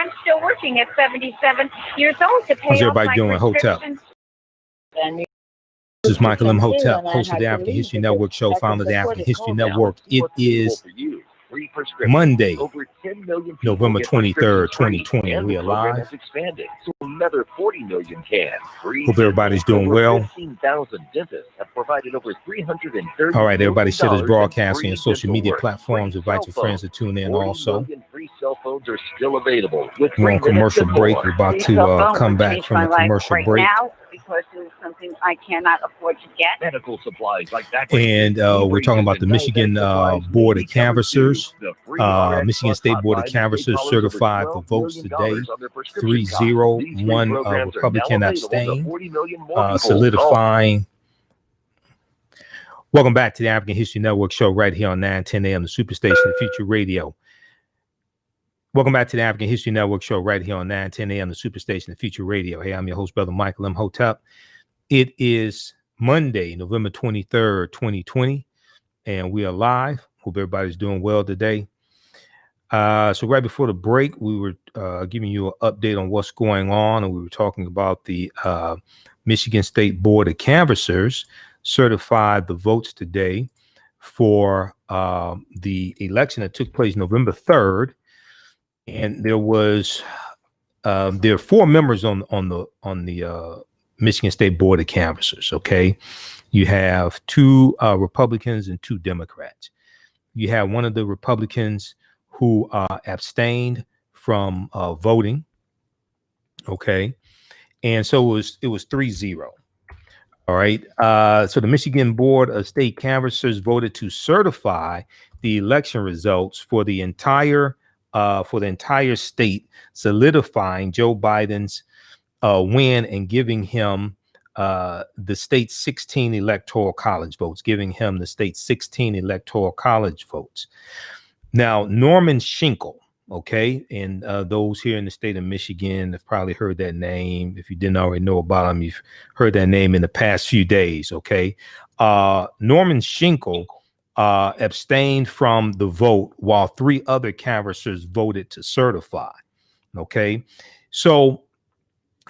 I'm still working at 77 years old to pay How's off everybody my doing? Hotep. This is Michael Imhotep, host of the African History Network show, founder of the African History Network. It is Monday, November 23rd, 2020. We are live. Another 40 million can. Hope everybody's doing well. 15,000 dentists have provided over 330. All right, everybody, share this broadcasting and social media platforms. Invite your friends to tune in also. Free cell phones are still available. We're on commercial break. We're about to come back from the commercial break. Because it was something I cannot afford to get. Medical supplies like that. And we're talking about the Michigan Board of Canvassers. Michigan State Board of Canvassers certified the votes today. 3-0, 1 Republican abstained, solidifying. Welcome back to the African History Network show right here on 910 AM, the Superstation of Future Radio. Welcome back to the African History Network show right here on 910 AM, the Superstation of Future Radio. Hey, I'm your host, Brother Michael Imhotep. It is Monday, November 23rd, 2020, and we are live. Hope everybody's doing well today. So right before the break, we were giving you an update on what's going on, and we were talking about the Michigan State Board of Canvassers certified the votes today for the election that took place November 3rd. And there are 4 members on the Michigan State Board of Canvassers. Okay, you have 2 Republicans and 2 Democrats. You have one of the Republicans who abstained from voting. Okay, and so it was 3-0. All right. So the Michigan Board of State Canvassers voted to certify the election results for the entire state, solidifying Joe Biden's win and giving him the state's 16 electoral college votes, Now, Norman Schinkel, okay, and those here in the state of Michigan have probably heard that name. If you didn't already know about him, you've heard that name in the past few days, okay? Norman Schinkel abstained from the vote while 3 other canvassers voted to certify. Okay, so,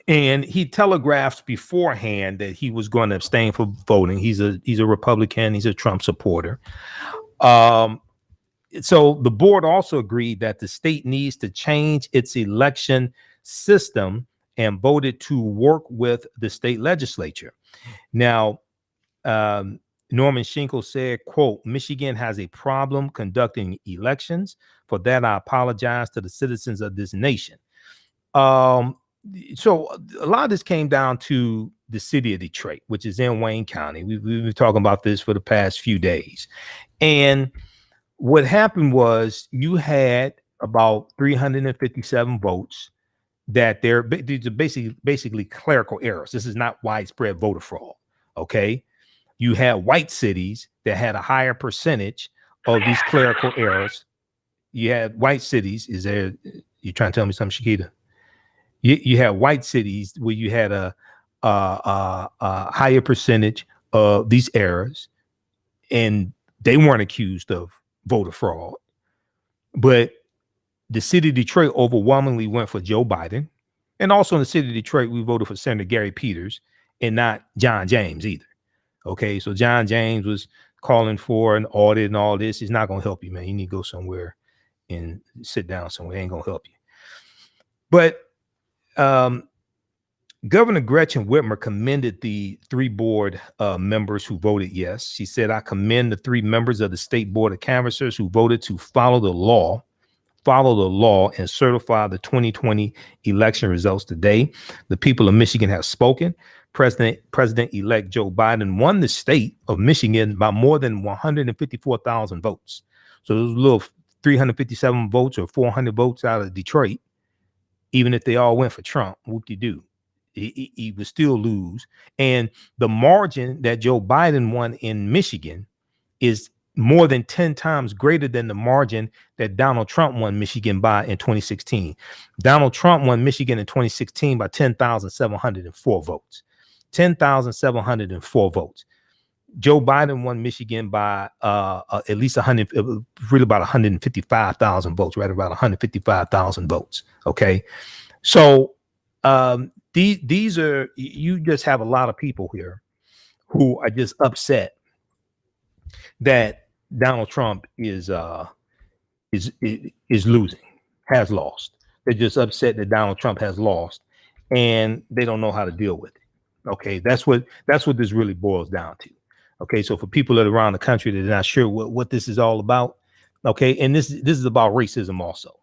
and he telegraphed beforehand that he was going to abstain from voting. He's a Republican. He's a Trump supporter. So the board also agreed that the state needs to change its election system and voted to work with the state legislature. Now, Norman Schinkel said, quote, "Michigan has a problem conducting elections. For that, I apologize to the citizens of this nation." So a lot of this came down to the city of Detroit, which is in Wayne County. We've been talking about this for the past few days. And what happened was you had about 357 votes that these are basically clerical errors. This is not widespread voter fraud. Okay. You had white cities that had a higher percentage of these clerical errors. You had white cities. Is there? You trying to tell me something, Shakita? You had white cities where you had a higher percentage of these errors, and they weren't accused of voter fraud. But the city of Detroit overwhelmingly went for Joe Biden, and also in the city of Detroit, we voted for Senator Gary Peters and not John James either. Okay, so John James was calling for an audit and all this. He's not going to help you, man. You need to go somewhere and sit down somewhere. It ain't going to help you. But Governor Gretchen Whitmer commended the 3 board members who voted yes. She said, "I commend the 3 members of the State Board of Canvassers who voted to follow the law and certify the 2020 election results today. The people of Michigan have spoken. President-elect Joe Biden won the state of Michigan by more than 154,000 votes. So those little 357 votes or 400 votes out of Detroit, even if they all went for Trump, whoop-de-doo, he would still lose. And the margin that Joe Biden won in Michigan is more than 10 times greater than the margin that Donald Trump won Michigan by in 2016. Donald Trump won Michigan in 2016 by 10,704 votes. 10,704 votes. Joe Biden won Michigan by at least 100, really about 155,000 votes, right about 155,000 votes. Okay, so these are, you just have a lot of people here who are just upset that Donald Trump is losing, has lost. They're just upset that Donald Trump has lost, and they don't know how to deal with it. Okay, that's what this really boils down to. Okay, so for people that are around the country that are not sure what this is all about, okay, and this is about racism also.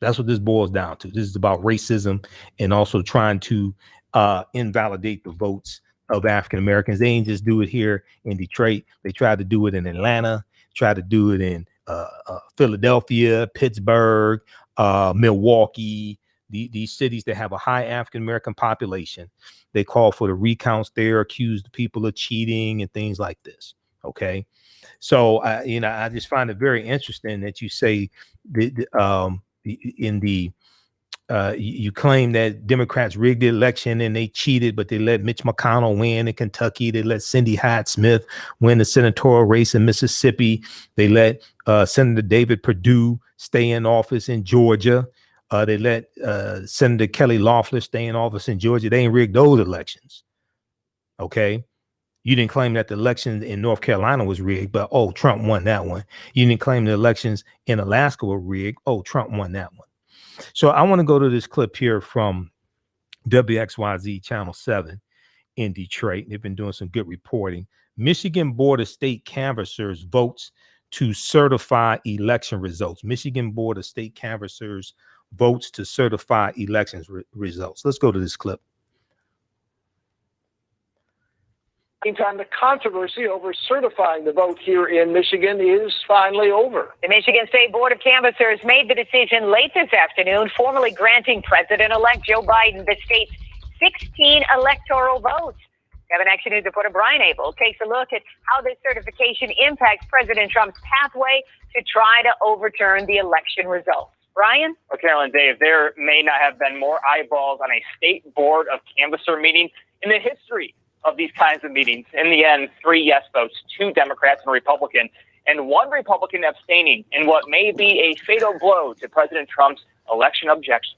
That's what this boils down to. This is about racism and also trying to invalidate the votes of African Americans. They ain't just do it here in Detroit. They tried to do it in Atlanta, tried to do it in Philadelphia, Pittsburgh, Milwaukee, these cities that have a high African American population. They call for the recounts there, accused people of cheating and things like this. Okay, so I just find it very interesting that you say you claim that Democrats rigged the election and they cheated, but they let Mitch McConnell win in Kentucky. They let Cindy Hyde Smith win the senatorial race in Mississippi. They let Senator David Perdue stay in office in Georgia. They let Senator Kelly Loeffler stay in office in Georgia. They ain't rigged those elections. Okay. You didn't claim that the elections in North Carolina was rigged, but Trump won that one. You didn't claim the elections in Alaska were rigged. Trump won that one. So I want to go to this clip here from WXYZ Channel 7 in Detroit. They've been doing some good reporting. Michigan Board of State Canvassers votes to certify election results. Michigan Board of State Canvassers votes to certify elections results. Let's go to this clip. Meantime, the controversy over certifying the vote here in Michigan is finally over. The Michigan State Board of Canvassers made the decision late this afternoon, formally granting President-elect Joe Biden the state's 16 electoral votes. Kevin Action News reporter Brian Abel takes a look at how this certification impacts President Trump's pathway to try to overturn the election results. Brian? Well, Carolyn, Dave, there may not have been more eyeballs on a state board of canvasser meeting in the history of these kinds of meetings. In the end, 3 yes votes, 2 Democrats and a Republican, and 1 Republican abstaining in what may be a fatal blow to President Trump's election objection.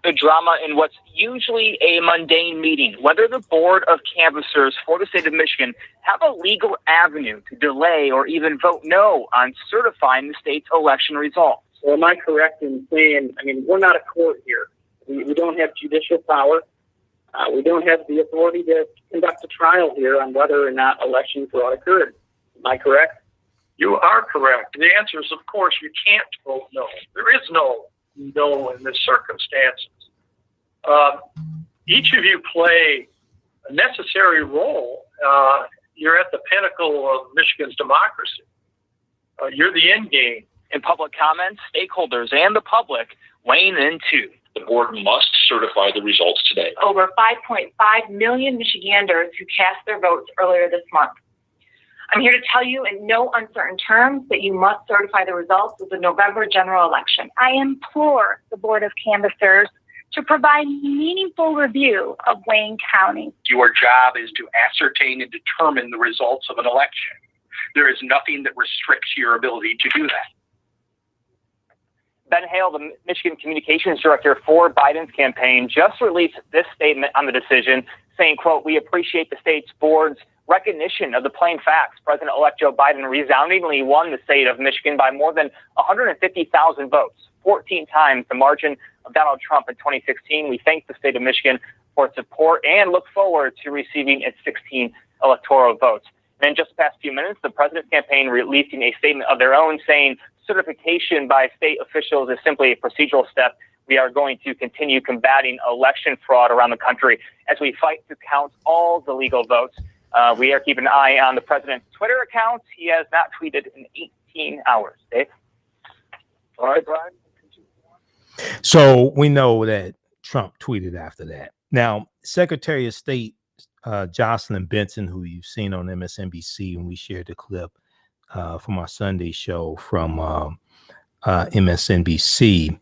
The drama in what's usually a mundane meeting, whether the board of canvassers for the state of Michigan have a legal avenue to delay or even vote no on certifying the state's election results. So am I correct in saying, we're not a court here. We don't have judicial power. We don't have the authority to conduct a trial here on whether or not election fraud occurred. Am I correct? You are correct. The answer is, of course, you can't vote no. There is no in this circumstances. Each of you play a necessary role. You're at the pinnacle of Michigan's democracy. You're the end game. In public comments, stakeholders and the public weighing in too. The board must certify the results today. Over 5.5 million Michiganders who cast their votes earlier this month. I'm here to tell you in no uncertain terms that you must certify the results of the November general election. I implore the Board of Canvassers to provide meaningful review of Wayne County. Your job is to ascertain and determine the results of an election. There is nothing that restricts your ability to do that. Ben Hale, the Michigan Communications Director for Biden's campaign, just released this statement on the decision, saying, quote, "We appreciate the state's board's recognition of the plain facts. President-elect Joe Biden resoundingly won the state of Michigan by more than 150,000 votes, 14 times the margin of Donald Trump in 2016. We thank the state of Michigan for its support and look forward to receiving its 16 electoral votes." And in just the past few minutes, the president's campaign releasing a statement of their own saying certification by state officials is simply a procedural step. We are going to continue combating election fraud around the country as we fight to count all the legal votes. We are keeping an eye on the president's Twitter account. He has not tweeted in 18 hours. Dave? All right, Brian. So we know that Trump tweeted after that. Now, Secretary of State Jocelyn Benson, who you've seen on MSNBC, and we shared the clip from our Sunday show from MSNBC.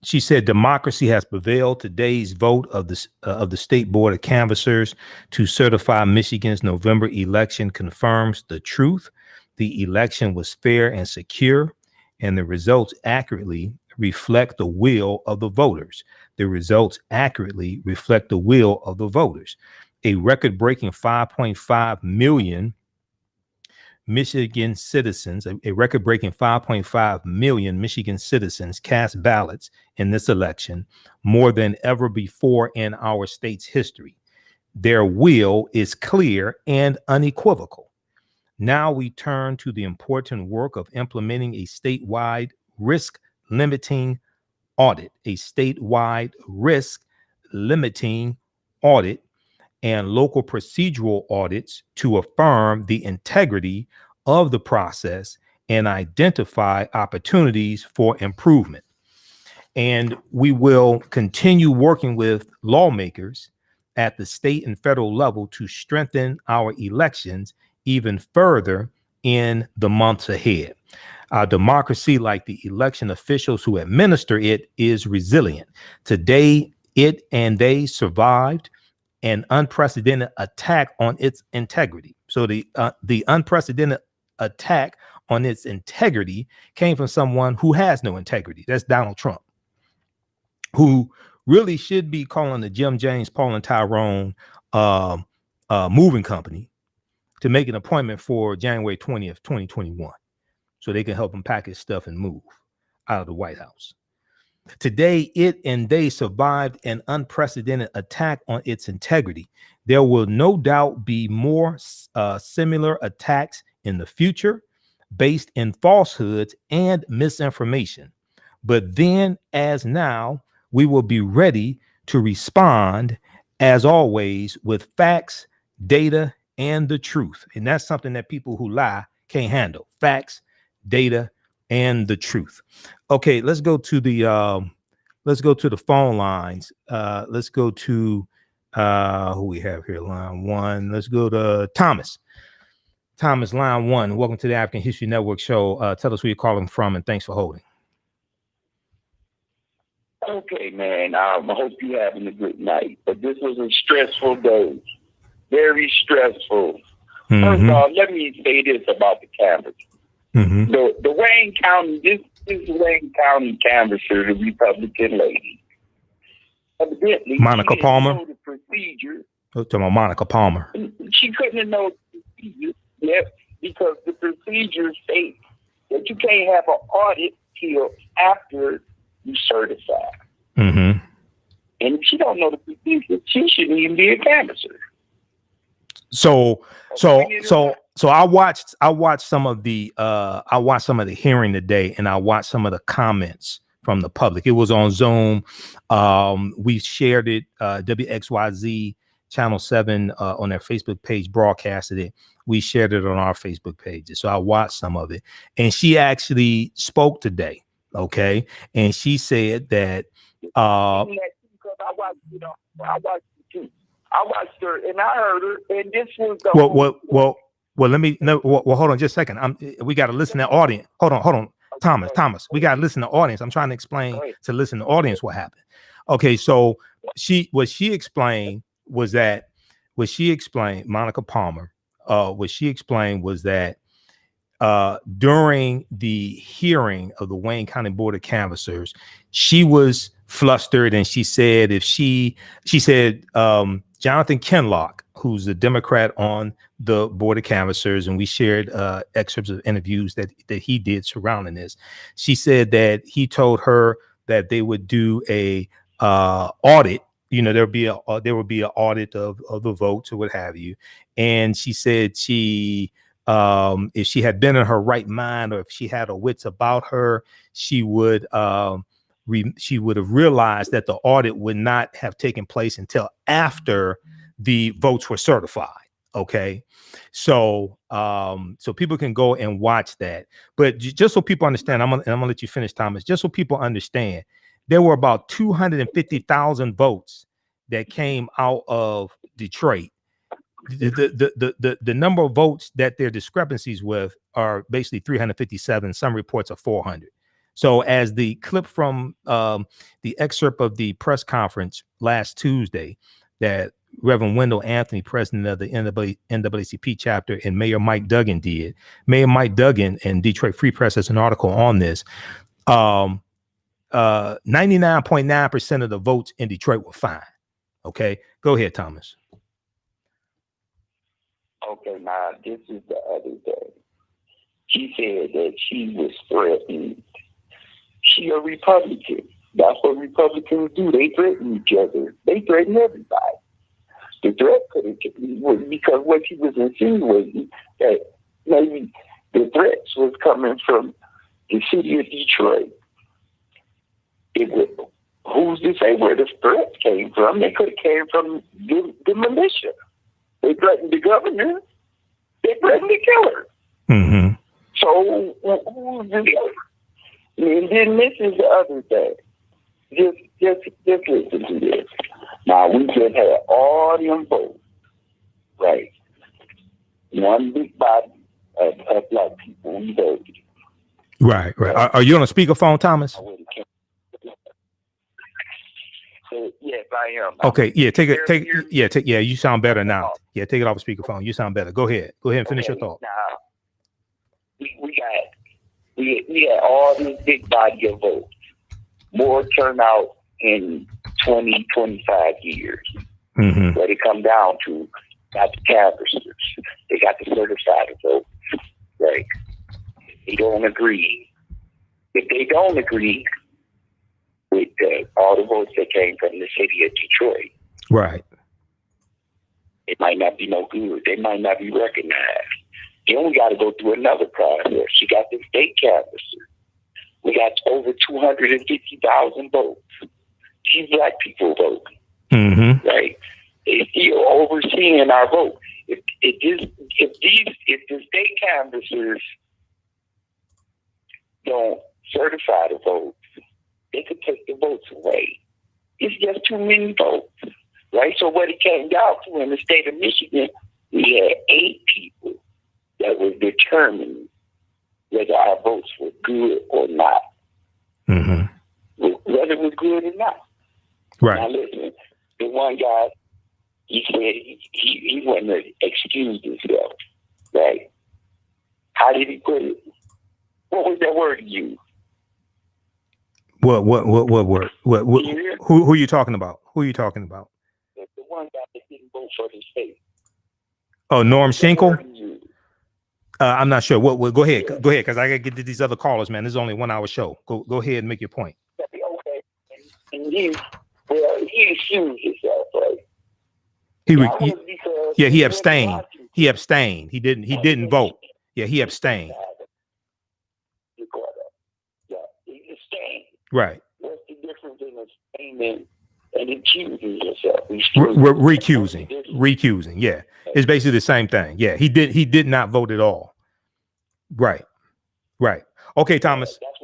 She said democracy has prevailed. Today's vote of the State Board of Canvassers to certify Michigan's November election confirms the truth. The election was fair and secure, and the results accurately reflect the will of the voters. The results accurately reflect the will of the voters. A record-breaking 5.5 million Michigan citizens, a record-breaking 5.5 million Michigan citizens cast ballots in this election, more than ever before in our state's history. Their will is clear and unequivocal. Now we turn to the important work of implementing a statewide risk limiting audit, and local procedural audits to affirm the integrity of the process and identify opportunities for improvement. And we will continue working with lawmakers at the state and federal level to strengthen our elections even further in the months ahead. Our democracy, like the election officials who administer it, is resilient. Today, it and they survived an unprecedented attack on its integrity. So the unprecedented attack on its integrity came from someone who has no integrity. That's Donald Trump, who really should be calling the Jim James, Paul and Tyrone moving company to make an appointment for January 20th, 2021, so they can help him pack his stuff and move out of the White House. Today, it and they survived an unprecedented attack on its integrity. There will no doubt be more similar attacks in the future based in falsehoods and misinformation. But then, as now, we will be ready to respond, as always, with facts, data, and the truth. And that's something that people who lie can't handle. Facts, data, and the truth. Okay, let's go to the phone lines. Let's go to who we have here, line one. Let's go to Thomas. Thomas, line one. Welcome to the African History Network show. Tell us where you're calling from, and thanks for holding. Okay, man. I hope you're having a good night. But this was a stressful day. Very stressful. Mm-hmm. First of all, let me say this about the canvas. Mm-hmm. The Wayne County, this is Wayne County canvasser, the Republican lady. Evidently, Monica Palmer. Know the procedure. Oh, talking about Monica Palmer. She couldn't have known the procedure, because the procedure states that you can't have an audit till after you certify. Mm-hmm. And if she don't know the procedure, she shouldn't even be a canvasser. So I watched some of the hearing today, and I watched some of the comments from the public. It was on Zoom. We shared it. WXYZ Channel 7 on their Facebook page broadcasted it. We shared it on our Facebook pages. So I watched some of it, and she actually spoke today. Okay, and she said that I watched her and I heard her, and this was the well, hold on just a second. We got to listen to the audience. Hold on, Thomas. We got to listen to the audience. I'm trying to explain to listen to the audience what happened. Okay, so what she explained, Monica Palmer, what she explained was that during the hearing of the Wayne County Board of Canvassers, she was flustered, and she said Jonathan Kenlock, who's a Democrat on the Board of Canvassers, and we shared excerpts of interviews that he did surrounding this. She said that he told her that they would do a audit. You know, there would be an audit of the votes or what have you. And she said if she had been in her right mind, or if she had her wits about her, she would have realized that the audit would not have taken place until after the votes were certified. Okay, so people can go and watch that. But just so people understand, I'm gonna let you finish, Thomas. Just so people understand, there were about 250,000 votes that came out of Detroit. The number of votes that there are discrepancies with are basically 357. Some reports are 400. So as the clip from the excerpt of the press conference last Tuesday that Reverend Wendell Anthony, president of the NAACP chapter, and Mayor Mike Duggan did. Mayor Mike Duggan and Detroit Free Press has an article on this. 99.9% of the votes in Detroit were fine. Okay, go ahead, Thomas. Okay, now this is the other day. She said that she was threatened. She a Republican. That's what Republicans do. They threaten each other. They threaten everybody. The threat was because what she was insinuating that maybe the threats was coming from the city of Detroit. Who's to say where the threat came from? They could have came from the militia. They threatened the governor. They threatened to kill her. Mm-hmm. So who's the other? And then this is the other thing. Just listen to this. Now we just had all them votes, right? One big body of black people we voted. Right. Are you on a speakerphone, Thomas? So, yes, I am. Okay. Yeah. You sound better now. Yeah. Take it off a speakerphone. You sound better. Go ahead and finish your thought. Now we had all this big body of votes. More turnout in 20, 25 years. Mm-hmm. What it come down to, got the canvassers. They got the certified votes. Right. They don't agree. If they don't agree with all the votes that came from the city of Detroit, right, it might not be no good. They might not be recognized. Then we got to go through another process. You got the state canvasser. We got over 250,000 votes. These black people vote, mm-hmm. right? They still overseeing our vote. If the state canvassers don't certify the votes, they could take the votes away. It's just too many votes, right? So what it came down to in the state of Michigan, we had 8 people that was determining whether our votes were good or not. Mm-hmm. Whether it was good or not. Right. Now listen, the one guy, he said he wanted to excuse himself, right? How did he put it? What was that word he used? What word? Who are you talking about? Who are you talking about? The one guy that didn't vote for his state. Oh, Norm Schenkel? I'm not sure. What? Go ahead, because I gotta get to these other callers, man. This is only a 1 hour show. Go ahead and make your point. Okay. And he excused himself, right? He abstained. He abstained. He didn't vote. Yeah, he abstained. Yeah, he abstained. Right. What's the difference in abstaining and accusing yourself? Recusing. Yeah, it's basically the same thing. Yeah, he did not vote at all. Right. Okay, Thomas. That's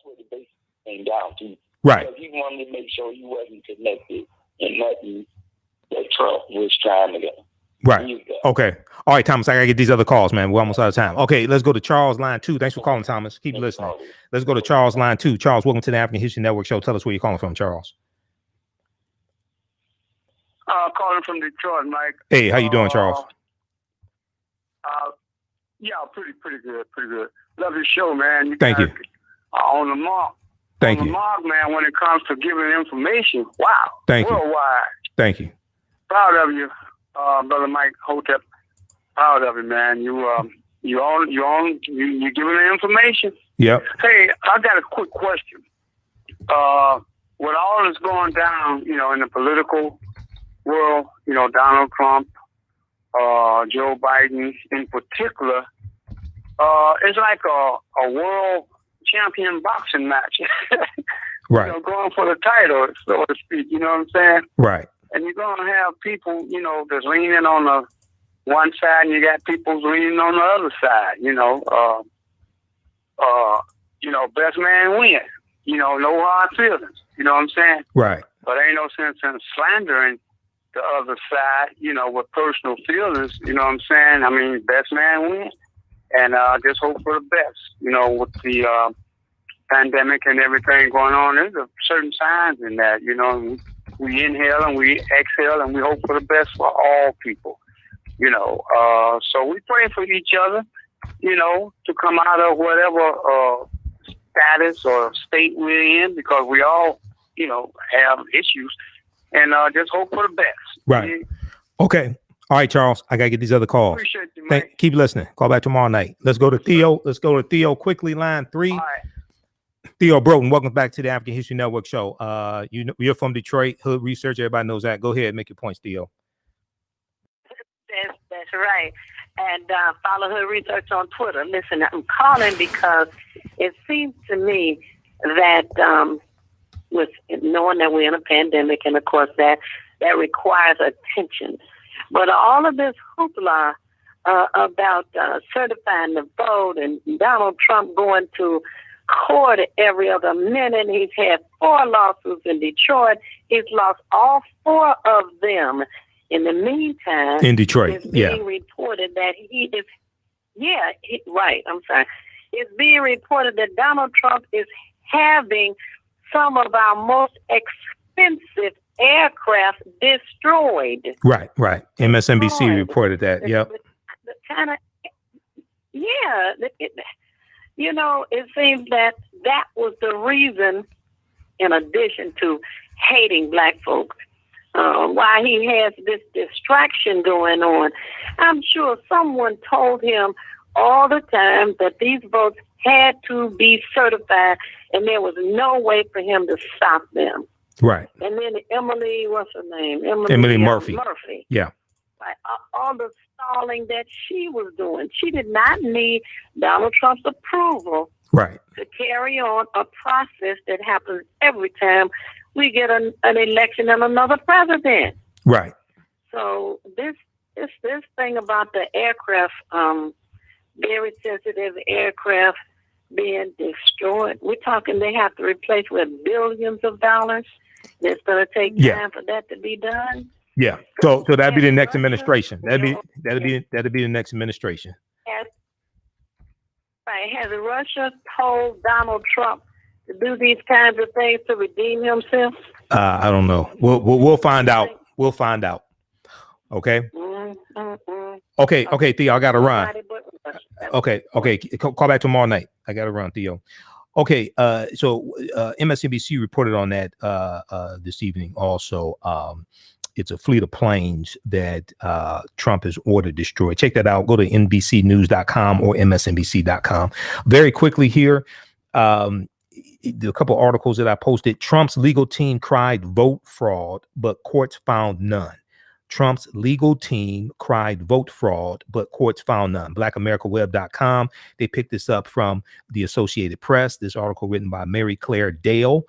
what the basic came down to. Right. Because he wanted to make sure he wasn't connected and nothing that Trump was trying to get. Right. Okay. All right, Thomas, I gotta get these other calls, man. We're almost out of time. Okay, let's go to Charles, line 2. Thanks for calling, Thomas. Keep listening. Let's go to Charles, line 2. Charles, welcome to the African History Network show. Tell us where you're calling from, Charles. Calling from Detroit, Mike. Hey, how you doing, Charles? Yeah, pretty good. Love your show, man. Thank you. On the mark. Thank you. On the mark, man, when it comes to giving information. Wow. Thank you. Worldwide. Thank you. Proud of you, Brother Mike Imhotep. Proud of you, man. You're giving the information. Yep. Hey, I got a quick question. With all that's going down, in the political world, Donald Trump, Joe Biden in particular, it's like a world champion boxing match. Right. Going for the title, so to speak, you know what I'm saying? Right. And you're going to have people, that's leaning on the one side, and you got people leaning on the other side, best man win. No hard feelings. You know what I'm saying? Right. But ain't no sense in slandering the other side, with personal feelings. You know what I'm saying? I mean, best man win. And just hope for the best, with the pandemic and everything going on, there's certain signs in that, you know. We inhale and we exhale and we hope for the best for all people, you know. So we pray for each other, you know, to come out of whatever status or state we're in, because we all, you know, have issues, and just hope for the best. Right. Okay. All right, Charles, I got to get these other calls. Appreciate you, Mike. Keep listening. Call back tomorrow night. Let's go to Theo. Let's go to Theo quickly, line 3. All right. Theo Broughton, welcome back to the African History Network show. You're from Detroit, Hood Research. Everybody knows that. Go ahead, make your points, Theo. That's right. And follow Hood Research on Twitter. Listen, I'm calling because it seems to me that with knowing that we're in a pandemic, and of course that requires attention. But all of this hoopla about certifying the vote and Donald Trump going to court every other minute. He's had 4 lawsuits in Detroit. He's lost all 4 of them. In the meantime, in Detroit, it's being reported that he is, it's being reported that Donald Trump is having some of our most expensive aircraft destroyed. Right. MSNBC reported that. Yep. You know, it seems that was the reason, in addition to hating black folks, why he has this distraction going on. I'm sure someone told him all the time that these votes had to be certified, and there was no way for him to stop them. Right. And then Emily, what's her name? Emily Murphy. Yeah. Like all the stalling that she was doing. She did not need Donald Trump's approval to carry on a process that happens every time we get an election and another president. Right. So this thing about the aircraft, very sensitive aircraft being destroyed, we're talking they have to replace with billions of dollars. It's going to take time for that to be done. Yeah. So that'd be the next administration. That'd be the next administration. Has Russia told Donald Trump to do these kinds of things to redeem himself? I don't know. We'll find out. We'll find out. Okay. Okay, Theo, I gotta run. Okay. Call back tomorrow night. I gotta run, Theo. Okay. So MSNBC reported on that this evening. Also, it's a fleet of planes that Trump has ordered destroyed. Check that out. Go to NBCnews.com or MSNBC.com. Very quickly here. A couple articles that I posted. Trump's legal team cried vote fraud, but courts found none. Trump's legal team cried vote fraud, but courts found none. BlackAmericaWeb.com. They picked this up from the Associated Press. This article written by Mary Claire Dale.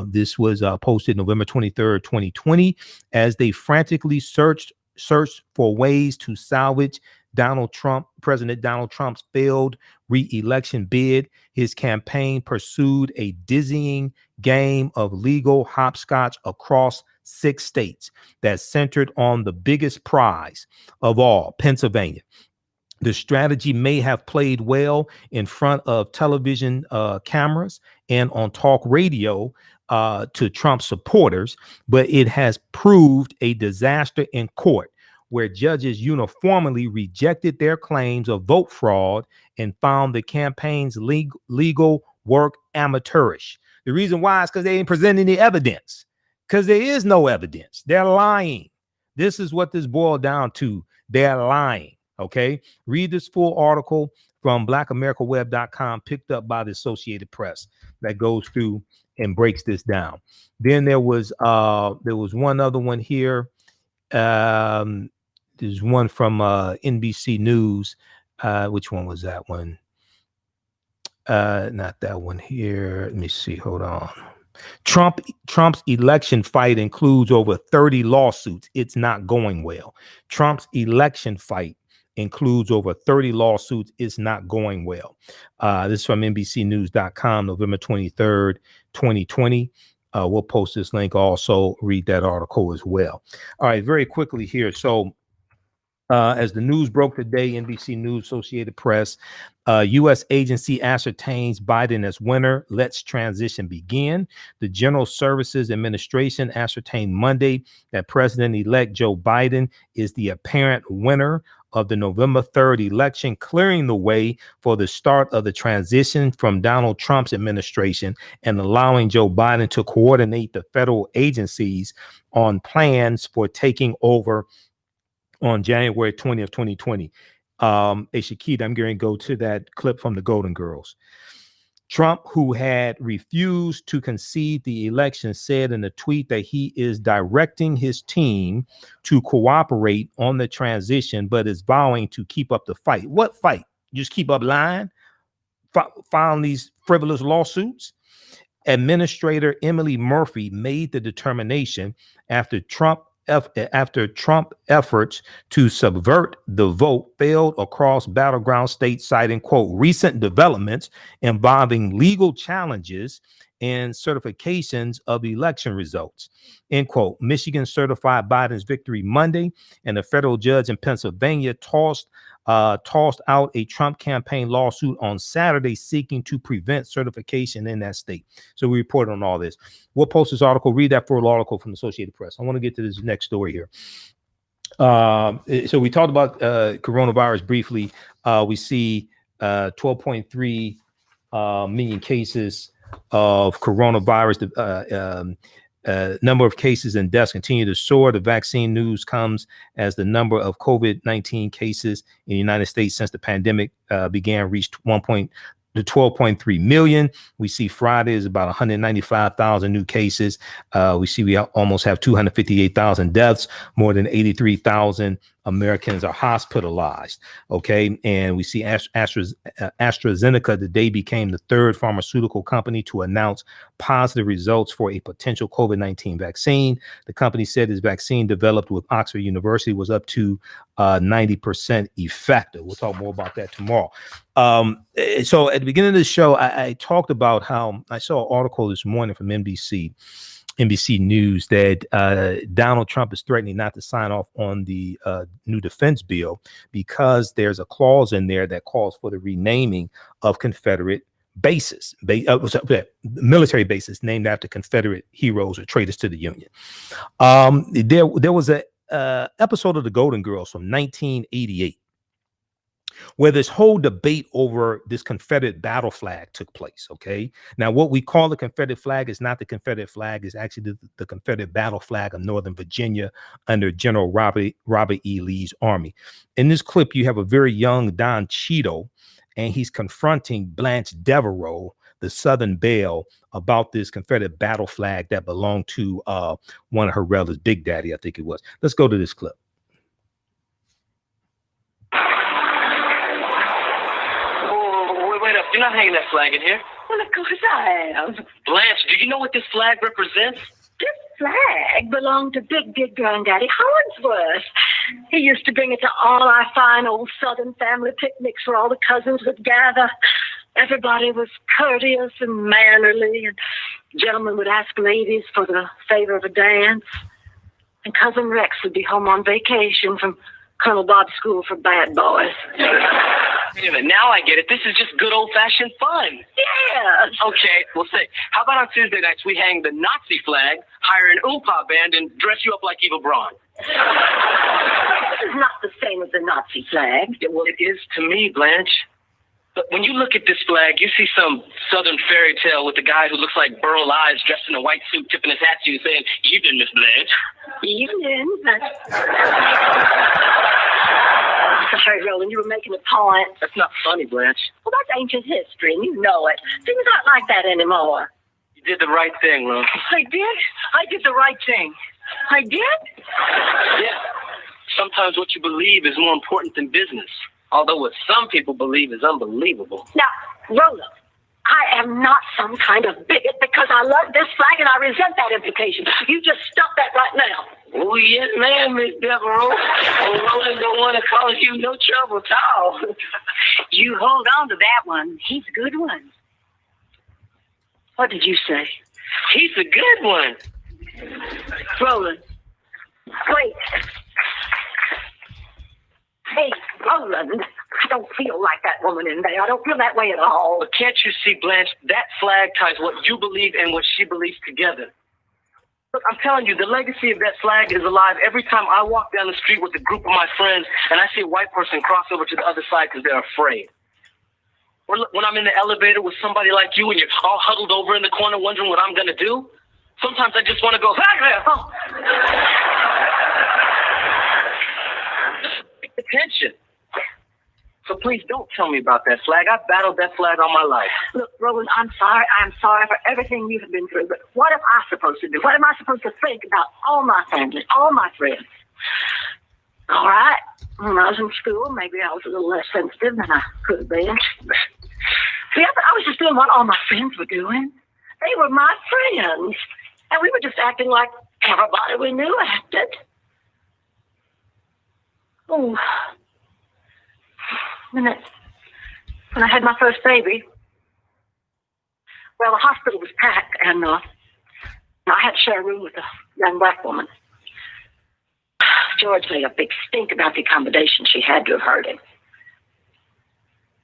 This was posted November 23rd, 2020, as they frantically searched for ways to salvage President Donald Trump's failed re-election bid. His campaign pursued a dizzying game of legal hopscotch across 6 states that centered on the biggest prize of all, Pennsylvania. The strategy may have played well in front of television cameras and on talk radio to Trump supporters, but it has proved a disaster in court, where judges uniformly rejected their claims of vote fraud and found the campaign's legal work amateurish. The reason why is because they ain't presenting the evidence, because there is no evidence. They're lying. This is what this boiled down to. They're lying. Okay. Read this full article from BlackAmericaWeb.com, picked up by the Associated Press, that goes through and breaks this down. Then there was one other one here. There's one from NBC News. Which one was that one? Not that one here. Let me see. Hold on. Trump's election fight includes over 30 lawsuits. It's not going well. Trump's election fight includes over 30 lawsuits. It's not going well. This is from NBCnews.com, November 23rd, 2020. We'll post this link also. Read that article as well. All right, very quickly here. So As the news broke today, NBC News, Associated Press, U.S. agency ascertains Biden as winner. Let's transition begin. The General Services Administration ascertained Monday that President-elect Joe Biden is the apparent winner of the November 3rd election, clearing the way for the start of the transition from Donald Trump's administration and allowing Joe Biden to coordinate the federal agencies on plans for taking over on January 20th, 2020. Shakita, I'm going to go to that clip from the Golden Girls. Trump, who had refused to concede the election, said in a tweet that he is directing his team to cooperate on the transition, but is vowing to keep up the fight. What fight? You just keep up lying, filing these frivolous lawsuits? Administrator Emily Murphy made the determination after Trump efforts to subvert the vote failed across battleground states, citing, quote, recent developments involving legal challenges and certifications of election results, end quote. Michigan certified Biden's victory Monday, and a federal judge in Pennsylvania tossed out a Trump campaign lawsuit on Saturday seeking to prevent certification in that state. So we reported on all this. We'll post this article, read that full article from the Associated Press. I want to get to this next story here. So we talked about coronavirus briefly. We see 12.3 million cases of coronavirus. Number of cases and deaths continue to soar. The vaccine news comes as the number of COVID-19 cases in the United States since the pandemic began reached 12.3 million. We see Friday is about 195,000 new cases. We see we almost have 258,000 deaths. More than 83,000 Americans are hospitalized. Okay. And we see AstraZeneca today became the third pharmaceutical company to announce positive results for a potential COVID-19 vaccine. The company said its vaccine developed with Oxford University was up to 90% effective. We'll talk more about that tomorrow. So at the beginning of the show, I talked about how I saw an article this morning from NBC News that Donald Trump is threatening not to sign off on the new defense bill because there's a clause in there that calls for the renaming of Confederate bases, military bases named after Confederate heroes or traitors to the Union. There was a episode of The Golden Girls from 1988 where this whole debate over this Confederate battle flag took place. Okay. Now, what we call the Confederate flag is not the Confederate flag, is actually the Confederate battle flag of Northern Virginia under General Robert E. Lee's army. In this clip, you have a very young Don Cheadle, and he's confronting Blanche Devereaux, the Southern Belle, about this Confederate battle flag that belonged to one of her relatives, Big Daddy, I think it was. Let's go to this clip. You're not hanging that flag in here. Well, of course I am. Blanche, do you know what this flag represents? This flag belonged to Big Granddaddy Hollingsworth. He used to bring it to all our fine old Southern family picnics where all the cousins would gather. Everybody was courteous and mannerly, and gentlemen would ask ladies for the favor of a dance. And Cousin Rex would be home on vacation from Colonel Bob's School for Bad Boys. Wait a minute, now I get it. This is just good old-fashioned fun. Yes. Okay, well, say, how about on Tuesday nights we hang the Nazi flag, hire an oompa band, and dress you up like Eva Braun? This is not the same as the Nazi flag. Yeah, well, it is to me, Blanche. But when you look at this flag, you see some Southern fairy tale with a guy who looks like Burl Ives dressed in a white suit, tipping his hat to you, saying, "Evening, Miss Blanche." Evening. Sorry, Roland, you were making a point. That's not funny, Blanche. Well, that's ancient history, and you know it. Things aren't like that anymore. You did the right thing, Ron. I did? I did the right thing. I did? Yeah. Sometimes what you believe is more important than business. Although what some people believe is unbelievable. Now, Roland, I am not some kind of bigot because I love this flag and I resent that implication. You just stop that right now. Oh, yes, ma'am, Miss Devereaux. Roland don't want to cause you no trouble at all. You hold on to that one. He's a good one. What did you say? He's a good one. Roland, wait. Hey, Roland, I don't feel like that woman in there. I don't feel that way at all. But can't you see, Blanche, that flag ties what you believe and what she believes together. Look, I'm telling you, the legacy of that flag is alive every time I walk down the street with a group of my friends and I see a white person cross over to the other side because they're afraid. Or look, when I'm in the elevator with somebody like you and you're all huddled over in the corner wondering what I'm going to do, sometimes I just want to go, attention. So please don't tell me about that flag. I've battled that flag all my life. Look, Roland, I'm sorry. I'm sorry for everything you have been through. But what am I supposed to do? What am I supposed to think about all my family, all my friends? All right. When I was in school, maybe I was a little less sensitive than I could have been. Yeah, but I was just doing what all my friends were doing. They were my friends. And we were just acting like everybody we knew acted. Oh. When I had my first baby, well, the hospital was packed, and I had to share a room with a young black woman. George made a big stink about the accommodation. She had to have heard him.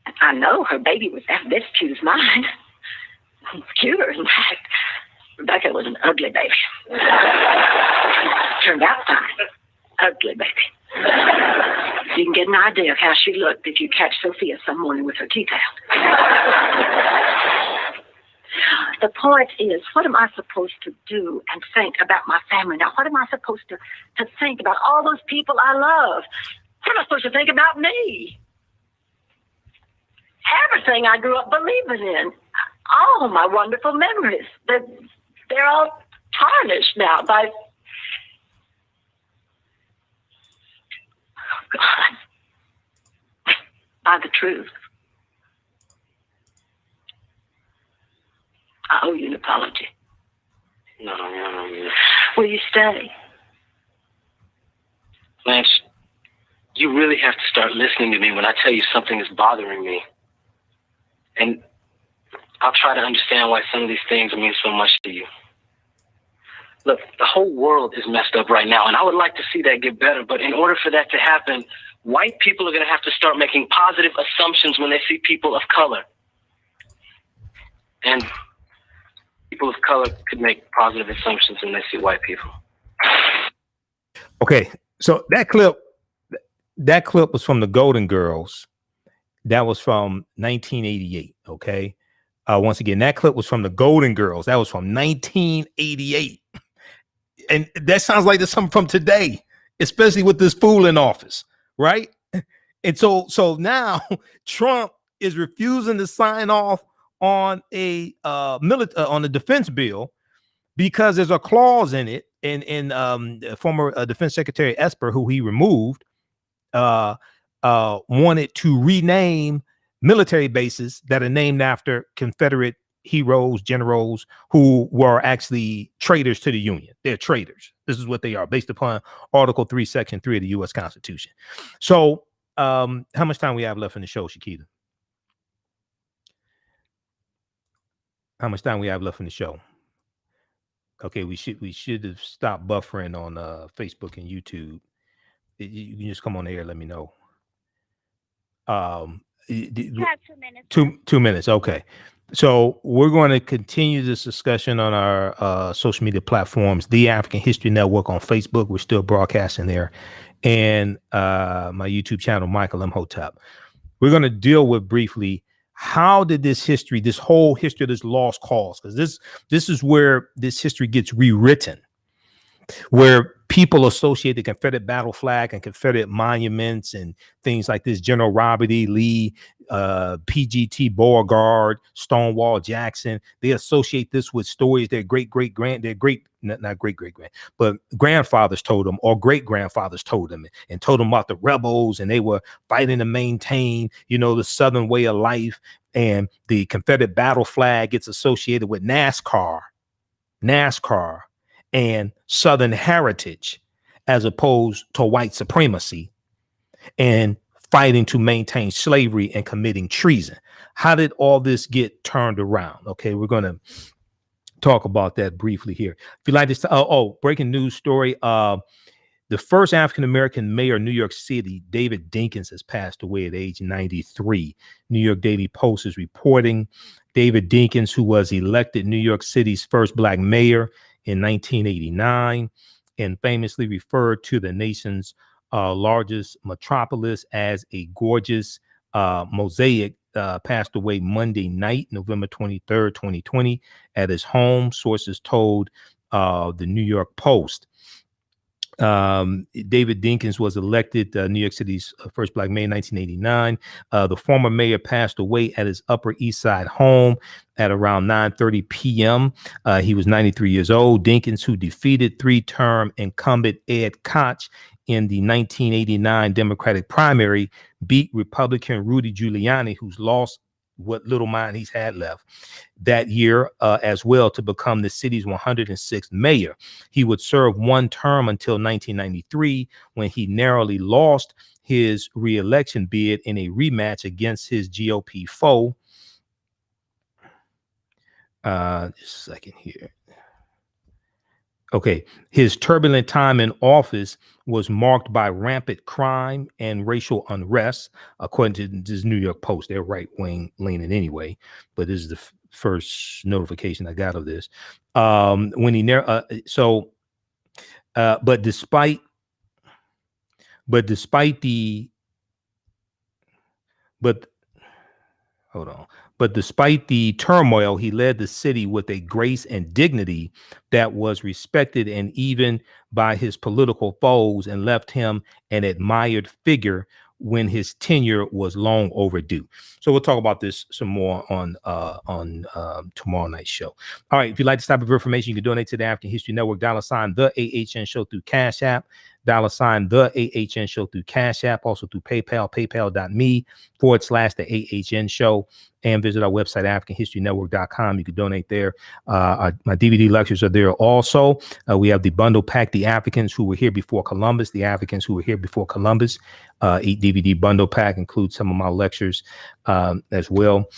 And I know her baby was this cute as mine. Cuter, in fact. Rebecca was an ugly baby. Turned out fine. Ugly baby. You can get an idea of how she looked if you catch Sophia some morning with her teeth out. The point is, what am I supposed to do and think about my family now? What am I supposed to think about all those people I love? What am I supposed to think about me? Everything I grew up believing in, all my wonderful memories, they're all tarnished now by... God, by the truth. I owe you an apology. No. Will you stay? Blanche, you really have to start listening to me when I tell you something is bothering me. And I'll try to understand why some of these things mean so much to you. Look, the whole world is messed up right now, and I would like to see that get better. But in order for that to happen, white people are going to have to start making positive assumptions when they see people of color. And people of color could make positive assumptions when they see white people. Okay, so that clip was from the Golden Girls. That was from 1988. Okay, once again, that clip was from the Golden Girls. That was from 1988. And that sounds like there's something from today, especially with this fool in office, right? And so now Trump is refusing to sign off on on the defense bill because there's a clause in it. And former Defense Secretary Esper, who he removed, wanted to rename military bases that are named after Confederate heroes, generals who were actually traitors to the Union. They're traitors. This is what they are based upon Article 3, Section 3 of the U.S. Constitution. So how much time we have left in the show, Shakita? How much time we have left in the show? Okay, we should have stopped buffering on Facebook and YouTube. You can just come on the air, let me know. You have 2 minutes. 2 minutes. Okay. So we're going to continue this discussion on our social media platforms, The African History Network on Facebook. We're still broadcasting there. And my YouTube channel, Michael Imhotep. We're going to deal with briefly, how did this whole history of this lost cause, because this is where this history gets rewritten, where people associate the Confederate Battle Flag and Confederate monuments and things like this, General Robert E. Lee, PGT Beauregard, Stonewall Jackson. They associate this with stories their grandfathers told them, or great-grandfathers told them, and told them about the rebels, and they were fighting to maintain, the Southern way of life. And the Confederate Battle Flag gets associated with NASCAR, and Southern heritage, as opposed to white supremacy and fighting to maintain slavery and committing treason. How did all this get turned around? Okay, we're going to talk about that briefly here. If you like this, breaking news story. The first African-American mayor of New York City, David Dinkins, has passed away at age 93. New York Daily Post is reporting David Dinkins, who was elected New York City's first black mayor in 1989 and famously referred to the nation's largest metropolis as a gorgeous mosaic, passed away Monday night, November 23rd, 2020, at his home, sources told the New York Post. David Dinkins was elected New York City's first black mayor in 1989. The former mayor passed away at his Upper East Side home at around 9:30 p.m. He was 93 years old. Dinkins, who defeated three-term incumbent Ed Koch in the 1989 Democratic primary, beat Republican Rudy Giuliani, who's lost what little mind he's had left that year as well, to become the city's 106th mayor. He would serve one term until 1993, when he narrowly lost his re-election bid in a rematch against his GOP foe. Just a second here. Okay, his turbulent time in office was marked by rampant crime and racial unrest, according to this New York Post. They're right-wing leaning anyway, but this is the first notification I got of this. When he but despite the turmoil, he led the city with a grace and dignity that was respected and even by his political foes, and left him an admired figure when his tenure was long overdue. So we'll talk about this some more on tomorrow night's show. All right, if you'd like this type of information, you can donate to the African History Network, $ the AHN Show through Cash App, $ the AHN Show through Cash App, also through PayPal, paypal.me/the AHN Show, and visit our website, AfricanHistoryNetwork.com. You can donate there. My DVD lectures are there also. We have the bundle pack, The Africans Who Were Here Before Columbus, The Africans Who Were Here Before Columbus. 8 DVD bundle pack includes some of my lectures as well.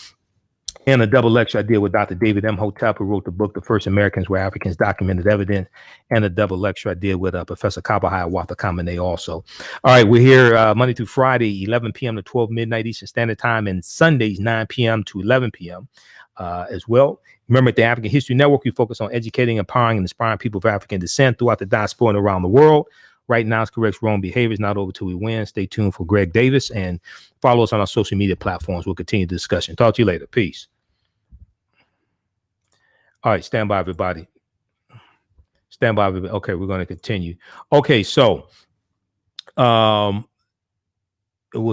And a double lecture I did with Dr. David Imhotep, who wrote the book, The First Americans Where Africans Documented Evidence, and a double lecture I did with Professor Kabahai Watha Kamene also. All right, we're here Monday through Friday, 11 p.m. to 12 midnight Eastern Standard Time, and Sundays, 9 p.m. to 11 p.m. As well. Remember, at the African History Network, we focus on educating, empowering, and inspiring people of African descent throughout the diaspora and around the world. Right now, it's corrects wrong behavior. It's not over till we win. Stay tuned for Greg Davis and follow us on our social media platforms. We'll continue the discussion. Talk to you later. Peace. All right, stand by, everybody. Stand by, everybody. Okay, we're going to continue. Okay, so we'll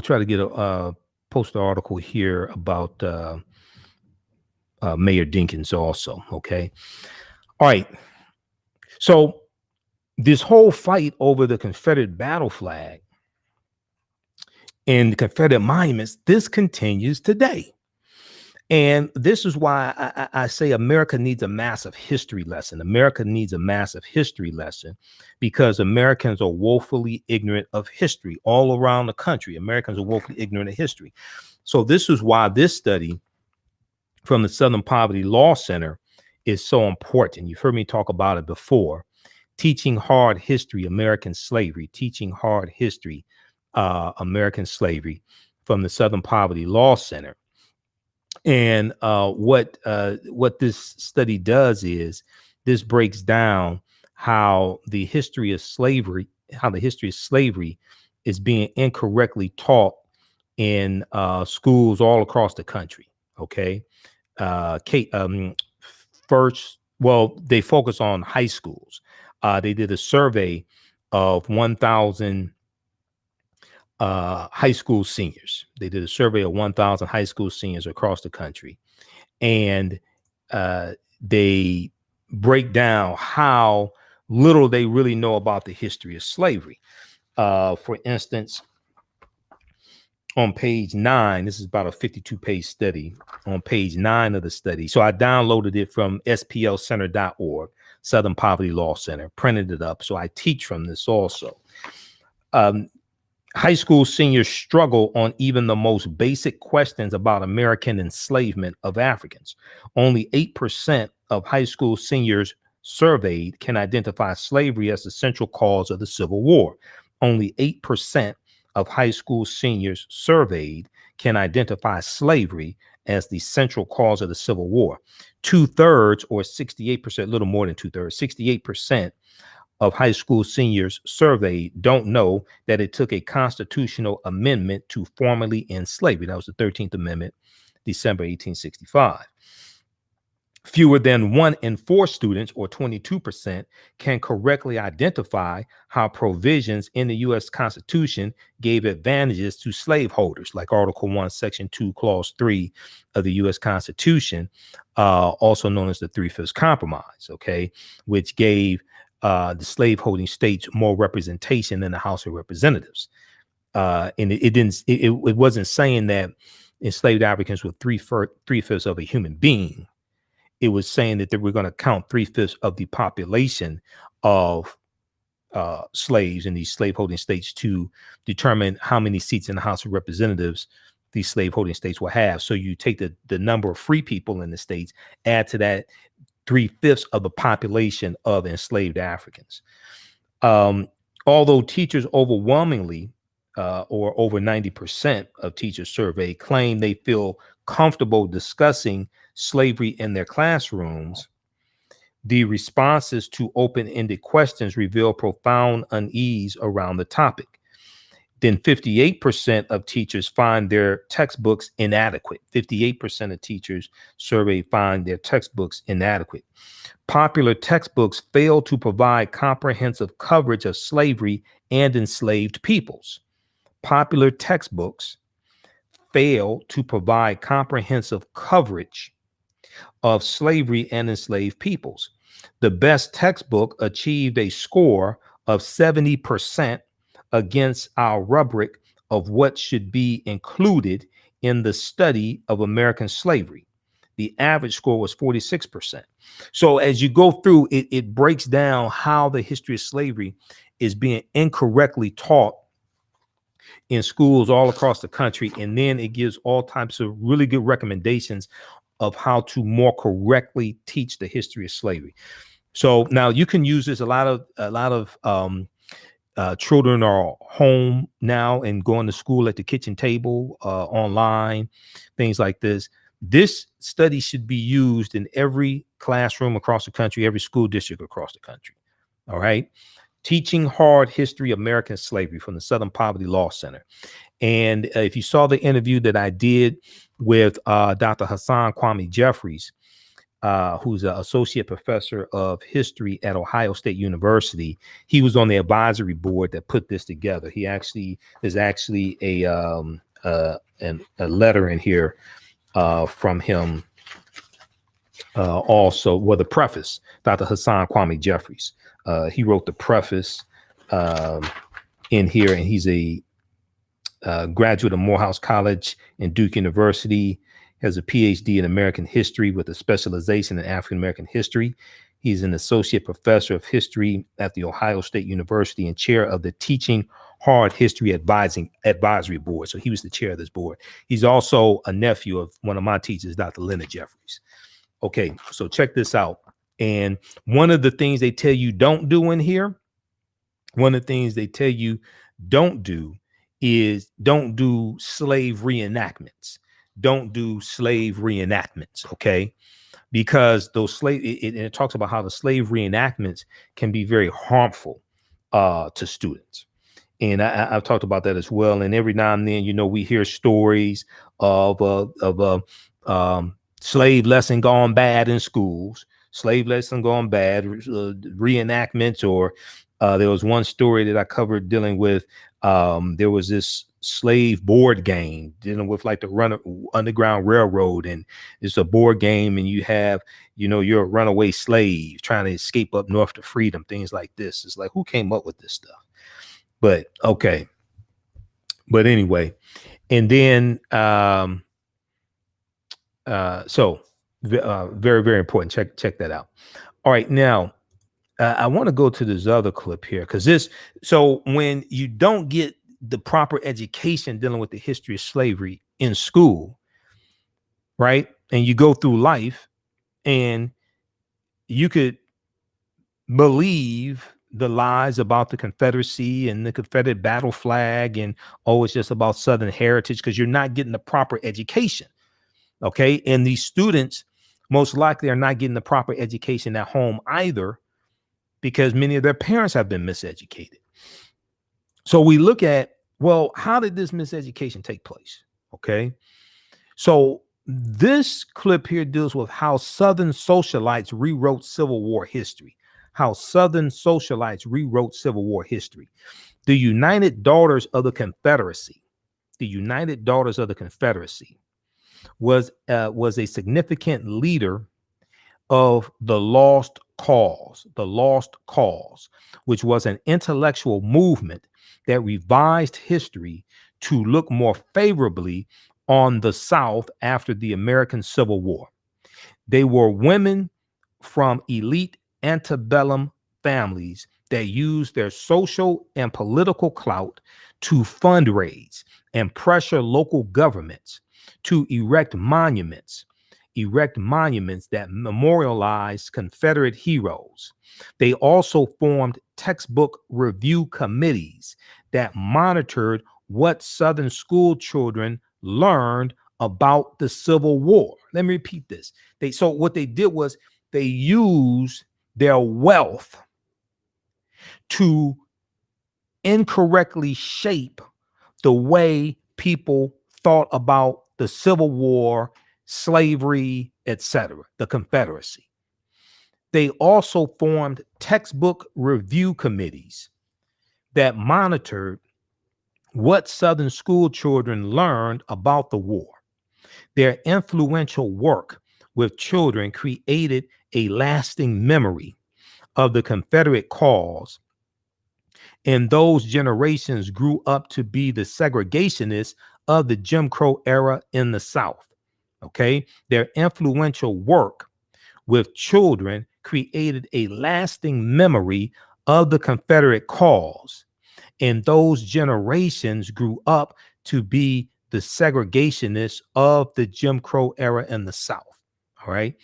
try to get a poster article here about Mayor Dinkins also. Okay. All right. So this whole fight over the Confederate Battle Flag and the Confederate monuments, this continues today. And this is why I say America needs a massive history lesson. America needs a massive history lesson because Americans are woefully ignorant of history all around the country. Americans are woefully ignorant of history. So this is why this study from the Southern Poverty Law Center is so important. You've heard me talk about it before. Teaching Hard History, American Slavery, Teaching Hard History, American Slavery from the Southern Poverty Law Center. And what this study does is this breaks down how the history of slavery is being incorrectly taught in schools all across the country. Okay. First, well, they focus on high schools. They did a survey of 1,000 high school seniors. They did a survey of 1,000 high school seniors across the country. And they break down how little they really know about the history of slavery. For instance, on page 9, this is about a 52-page study. On page 9 of the study, so I downloaded it from splcenter.org, Southern Poverty Law Center, printed it up. So I teach from this also. High school seniors struggle on even the most basic questions about American enslavement of Africans. Only 8% of high school seniors surveyed can identify slavery as the central cause of the Civil War. Only 8% of high school seniors surveyed can identify slavery as the central cause of the Civil War. 2/3, or 68%, a little more than 2/3, 68% of high school seniors surveyed don't know that it took a constitutional amendment to formally end slavery. That was the 13th Amendment, December 1865. Fewer than 1 in 4 students, or 22%, can correctly identify how provisions in the U.S. Constitution gave advantages to slaveholders, like Article 1, Section 2, Clause 3 of the U.S. Constitution, also known as the Three-Fifths Compromise, okay, which gave the slaveholding states more representation in the House of Representatives. And it wasn't saying that enslaved Africans were three-fifths of a human being. It was saying that they were going to count 3/5 of the population of slaves in these slaveholding states to determine how many seats in the House of Representatives these slaveholding states will have. So you take the number of free people in the states, add to that 3/5 of the population of enslaved Africans. Although teachers overwhelmingly, or over 90% of teachers surveyed, claim they feel comfortable discussing slavery in their classrooms, the responses to open-ended questions reveal profound unease around the topic. Then 58% of teachers find their textbooks inadequate. 58% of teachers surveyed find their textbooks inadequate. Popular textbooks fail to provide comprehensive coverage of slavery and enslaved peoples. Popular textbooks fail to provide comprehensive coverage of slavery and enslaved peoples. The best textbook achieved a score of 70% against our rubric of what should be included in the study of American slavery. The average score was 46%. So as you go through, it breaks down how the history of slavery is being incorrectly taught in schools all across the country. And then it gives all types of really good recommendations of how to more correctly teach the history of slavery. So now you can use this. A lot of children are home now and going to school at the kitchen table, online, things like this. This study should be used in every classroom across the country, every school district across the country. All right. Teaching Hard History of American Slavery from the Southern Poverty Law Center. And if you saw the interview that I did with Dr. Hassan Kwame Jeffries, who's an associate professor of history at Ohio State University, he was on the advisory board that put this together. There's actually a letter in here from him also, well, the preface, Dr. Hassan Kwame Jeffries. He wrote the preface in here, and he's a graduate of Morehouse College and Duke University, has a PhD in American history with a specialization in African American history. He's an associate professor of history at the Ohio State University and chair of the Teaching Hard History Advisory Board. So he was the chair of this board. He's also a nephew of one of my teachers, Dr. Leonard Jeffries. Okay, so check this out. And one of the things they tell you don't do in here, is don't do slave reenactments. Don't do slave reenactments, okay? Because those it talks about how the slave reenactments can be very harmful to students. And I've talked about that as well. And every now and then, we hear stories of a slave lesson gone bad in schools, slave lesson gone bad, reenactments, or there was one story that I covered dealing with, there was this slave board game dealing with like the Underground Railroad, and it's a board game, and you have, you're a runaway slave trying to escape up north to freedom, things like this. It's like, who came up with this stuff? But okay. But anyway, and then so very, very important. Check that out. All right, now I want to go to this other clip here, because so when you don't get the proper education dealing with the history of slavery in school, right, and you go through life, and you could believe the lies about the Confederacy and the Confederate Battle Flag, and it's just about Southern heritage, because you're not getting the proper education. Okay. And these students most likely are not getting the proper education at home either, because many of their parents have been miseducated. So we look at, well, how did this miseducation take place? Okay. So this clip here deals with how Southern socialites rewrote Civil War history. How Southern socialites rewrote Civil War history. The United Daughters of the Confederacy, was a significant leader of the Lost Cause, which was an intellectual movement that revised history to look more favorably on the South after the American Civil War. They were women from elite antebellum families that used their social and political clout to fundraise and pressure local governments to erect monuments that memorialize Confederate heroes. They also formed textbook review committees that monitored what Southern school children learned about the Civil War. Let me repeat this. So what they did was they used their wealth to incorrectly shape the way people thought about the Civil War, slavery, etc., the Confederacy. They also formed textbook review committees that monitored what Southern school children learned about the war. Their influential work with children created a lasting memory of the Confederate cause, and those generations grew up to be the segregationists of the Jim Crow era in the South. Okay, their influential work with children created a lasting memory of the Confederate cause, and those generations grew up to be the segregationists of the Jim Crow era in the South. All right.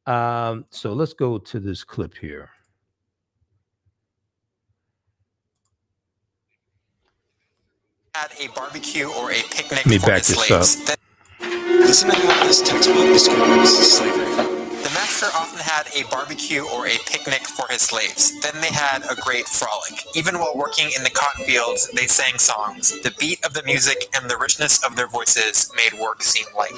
So let's go to this clip here. At a barbecue or a picnic Let me for back his this slaves. up. Listen to how this textbook describes slavery. The master often had a barbecue or a picnic for his slaves. Then they had a great frolic. Even while working in the cotton fields, they sang songs. The beat of the music and the richness of their voices made work seem light.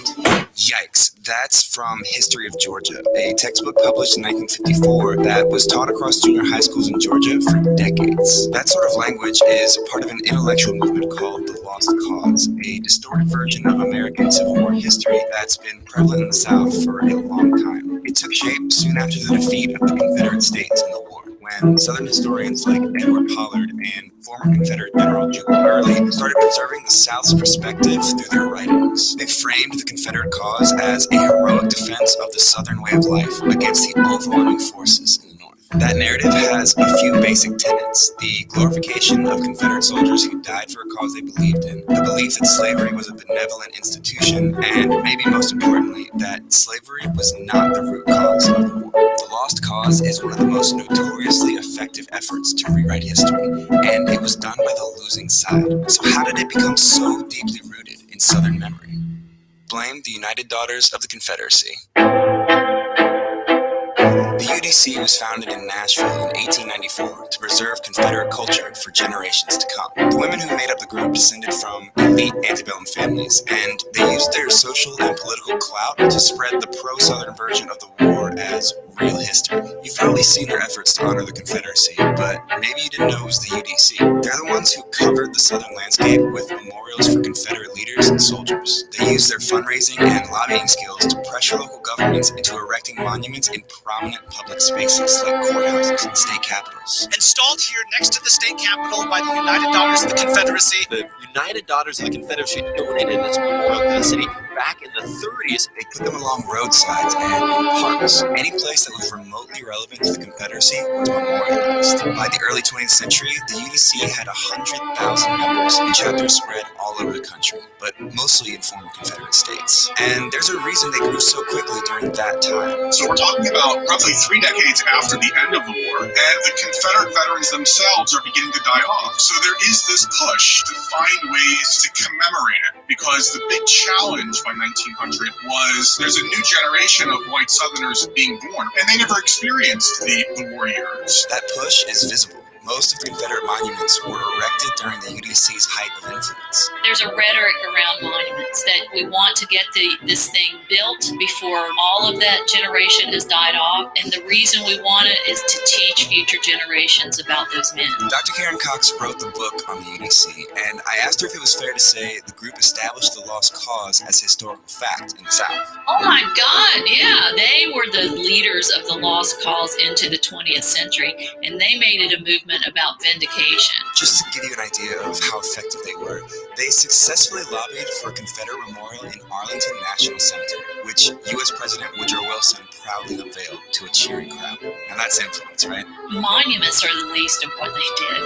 Yikes, that's from History of Georgia, a textbook published in 1954 that was taught across junior high schools in Georgia for decades. That sort of language is part of an intellectual movement called the Lost Cause, a distorted version of American Civil War history that's been prevalent in the South for a long time. It took shape soon after the defeat of the Confederate States in the war, when Southern historians like Edward Pollard and former Confederate General Jubal Early started preserving the South's perspective through their writings. They framed the Confederate cause as a heroic defense of the Southern way of life against the overwhelming forces in the North. That narrative has a few basic tenets: the glorification of Confederate soldiers who died for a cause they believed in, the belief that slavery was a benevolent institution, and maybe most importantly, that slavery was not the root cause of the war. The Lost Cause is one of the most notoriously effective efforts to rewrite history, and it was done by the losing side. So how did it become so deeply rooted in Southern memory? Blame the United Daughters of the Confederacy. The UDC was founded in Nashville in 1894 to preserve Confederate culture for generations to come. The women who made up the group descended from elite antebellum families, and they used their social and political clout to spread the pro-Southern version of the war as real history. You've probably seen their efforts to honor the Confederacy, but maybe you didn't know it was the UDC. They're the ones who covered the Southern landscape with memorials for Confederate leaders and soldiers. They used their fundraising and lobbying skills to pressure local governments into erecting monuments in prominent public spaces like courthouses and state capitals. Installed here next to the state capitol by the United Daughters of the Confederacy. The United Daughters of the Confederacy donated its memorial to the city back in the 30s, they put them along roadsides and in parks. Any place that was remotely relevant to the Confederacy was memorialized. By the early 20th century, the UDC had 100,000 members and chapters spread all over the country, but mostly in former Confederate states. And there's a reason they grew so quickly during that time. So we're talking about roughly 3 decades after the end of the war, and the Confederate veterans themselves are beginning to die off. So there is this push to find ways to commemorate it, because the big challenge by 1900 was there's a new generation of white Southerners being born, and they never experienced the war years. That push is visible. Most of the Confederate monuments were erected during the UDC's height of influence. There's a rhetoric around monuments that we want to get this thing built before all of that generation has died off. And the reason we want it is to teach future generations about those men. Dr. Karen Cox wrote the book on the UDC, and I asked her if it was fair to say the group established the lost cause as a historical fact in the South. Oh my God, yeah. They were the leaders of the lost cause into the 20th century, and they made it a movement about vindication. Just to give you an idea of how effective they were, they successfully lobbied for a Confederate memorial in Arlington National Cemetery, which U.S. President Woodrow Wilson proudly unveiled to a cheering crowd. Now that's influence, right? Monuments are the least of what they did.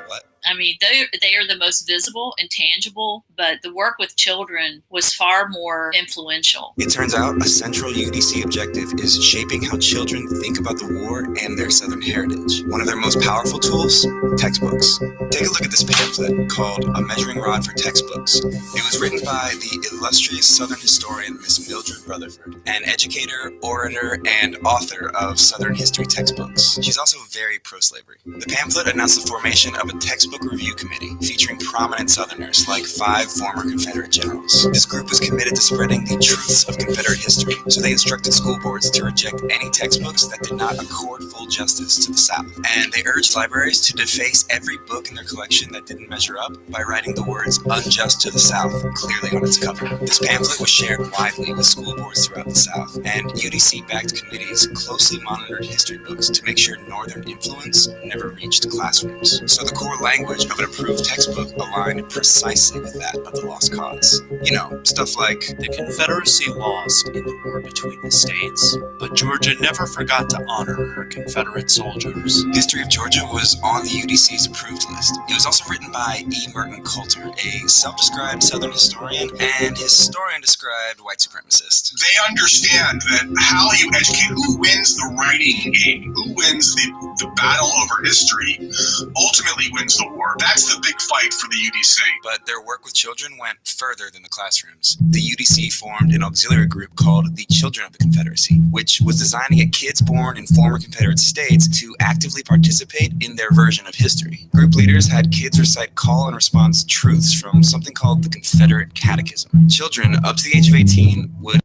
What? I mean, they are the most visible and tangible, but the work with children was far more influential. It turns out a central UDC objective is shaping how children think about the war and their Southern heritage. One of their most powerful tools, textbooks. Take a look at this pamphlet called A Measuring Rod for Textbooks. It was written by the illustrious Southern historian Miss Mildred Rutherford, an educator, orator, and author of Southern history textbooks. She's also very pro-slavery. The pamphlet announced the formation of a textbook review committee featuring prominent Southerners like 5 former Confederate generals. This group was committed to spreading the truths of Confederate history, so they instructed school boards to reject any textbooks that did not accord full justice to the South. And they urged libraries to deface every book in their collection that didn't measure up by writing the words "unjust to the South" clearly on its cover. This pamphlet was shared widely with school boards throughout the South, and UDC-backed committees closely monitored history books to make sure Northern influence never reached classrooms. So the core language of an approved textbook aligned precisely with that of the lost cause. You know, stuff like, the Confederacy lost in the war between the states, but Georgia never forgot to honor her Confederate soldiers. History of Georgia was on the UDC's approved list. It was also written by E. Merton Coulter, a self-described Southern historian and historian-described white supremacist. They understand that how you educate, who wins the writing game, who wins the battle over history, ultimately wins the war. That's the big fight for the UDC. But their work with children went further than the classrooms. The UDC formed an auxiliary group called the Children of the Confederacy, which was designed to get kids born in former Confederate states to actively participate in their version of history. Group leaders had kids recite call and response truths from something called the Confederate Catechism. Children up to the age of 18 would...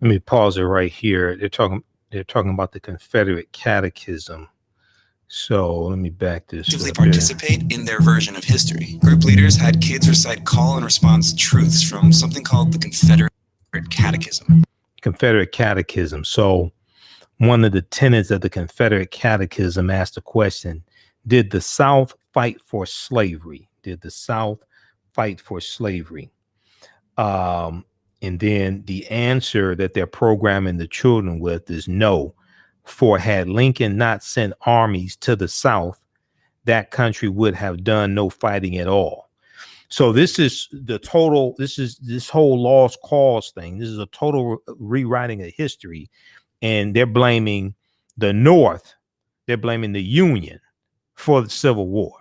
Let me pause it right here. They're talking about the Confederate Catechism. So let me back this. Actively participate in their version of history. Group leaders had kids recite call and response truths from something called the Confederate Catechism. Confederate Catechism. So one of the tenets of the Confederate Catechism asked the question, did the South fight for slavery? Did the South fight for slavery? And then the answer that they're programming the children with is no. For had Lincoln not sent armies to the South, that country would have done no fighting at all. So this is this whole lost cause thing. This is a total rewriting of history. And they're blaming the North. They're blaming the Union for the Civil War,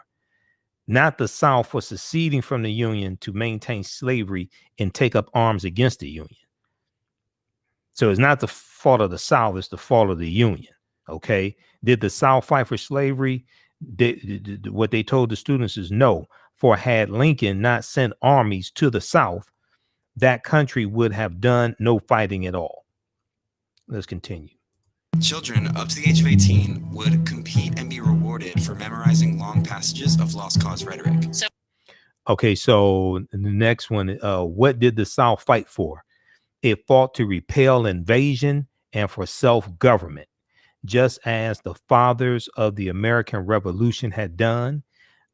not the South for seceding from the Union to maintain slavery and take up arms against the Union. So it's not the fault of the South, it's the fault of the Union. Okay. Did the South fight for slavery? What they told the students is no. For had Lincoln not sent armies to the South, that country would have done no fighting at all. Let's continue. Children up to the age of 18 would compete and be rewarded for memorizing long passages of lost cause rhetoric. Okay, so the next one, what did the South fight for? It fought to repel invasion and for self-government, just as the fathers of the American Revolution had done.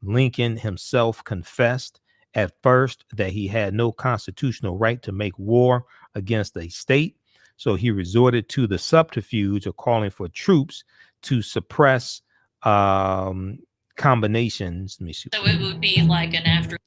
Lincoln himself confessed at first that he had no constitutional right to make war against a state, so he resorted to the subterfuge of calling for troops to suppress combinations. Let me see. So it would be like an after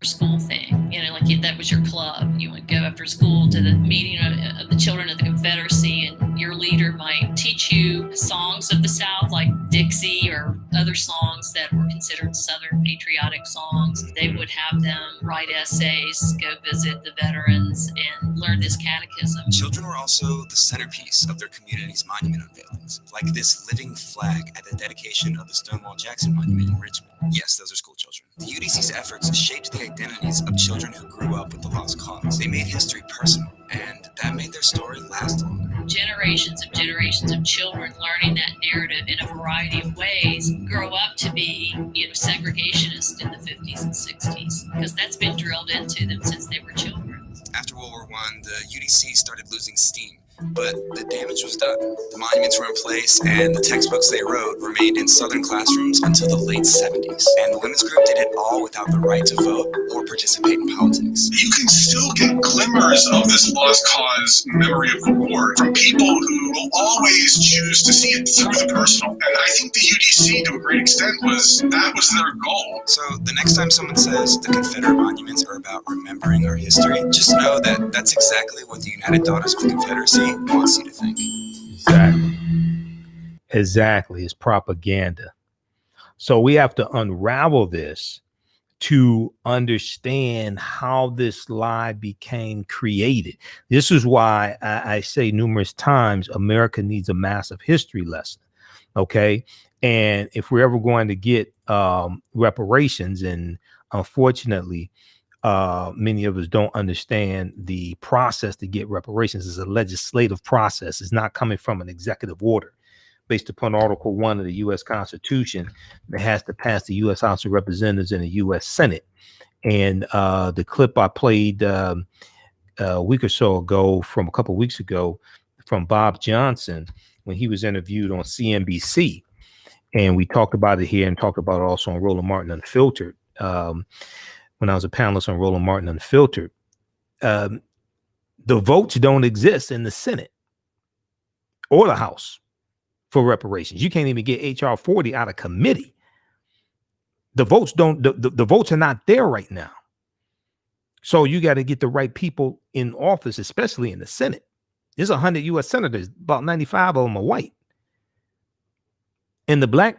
school thing, like that was your club. You would go after school to the meeting of the children of the Confederacy, and your leader might teach you songs of the South, like Dixie or other songs that were considered Southern patriotic songs. They would have them write essays, go visit the veterans, and learn this catechism. Children were also the centerpiece of their community's monument unveilings, like this living flag at the dedication of the Stonewall Jackson Monument in Richmond. Yes, those are school children. The UDC's efforts shaped the identities of children who grew up with the lost cause. They made history personal, and that made their story last longer. Generations of children learning that narrative in a variety of ways grow up to be, segregationists in the 50s and 60s, because that's been drilled into them since they were children. After World War I, the UDC started losing steam, but the damage was done. The monuments were in place, and the textbooks they wrote remained in Southern classrooms until the late 70s. And the women's group did it all without the right to vote or participate in politics. You can still get glimmers of this lost cause memory of the war from people who will always choose to see it through the personal. And I think the UDC, to a great extent, was their goal. So the next time someone says the Confederate monuments are about remembering our history, just know that that's exactly what the United Daughters of the Confederacy wants you to think. Exactly. It's propaganda. So we have to unravel this to understand how this lie became created. This is why I say numerous times, America needs a massive history lesson. Okay. And if we're ever going to get reparations, and unfortunately, many of us don't understand the process to get reparations. Is a legislative process. It's not coming from an executive order based upon Article 1 of the U.S. Constitution that has to pass the U.S. House of Representatives and the U.S. Senate. And the clip I played a week or so ago, from a couple of weeks ago, from Bob Johnson, when he was interviewed on CNBC, and we talked about it here and talked about it also on Roland Martin Unfiltered. When I was a panelist on Roland Martin Unfiltered, the votes don't exist in the Senate or the House for reparations. You can't even get HR 40 out of committee. The votes the votes are not there right now. So you got to get the right people in office, especially in the Senate. There's 100 U.S. senators, about 95 of them are white. And the black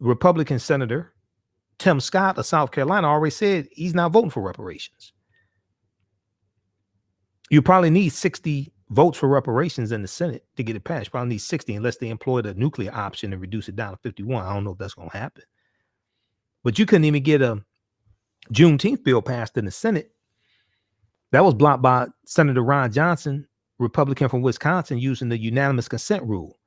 Republican senator, Tim Scott of South Carolina, already said he's not voting for reparations. You probably need 60 votes for reparations in the Senate to get it passed. Probably need 60 unless they employ the nuclear option and reduce it down to 51. I don't know if that's going to happen. But you couldn't even get a Juneteenth bill passed in the Senate. That was blocked by Senator Ron Johnson, Republican from Wisconsin, using the unanimous consent rule.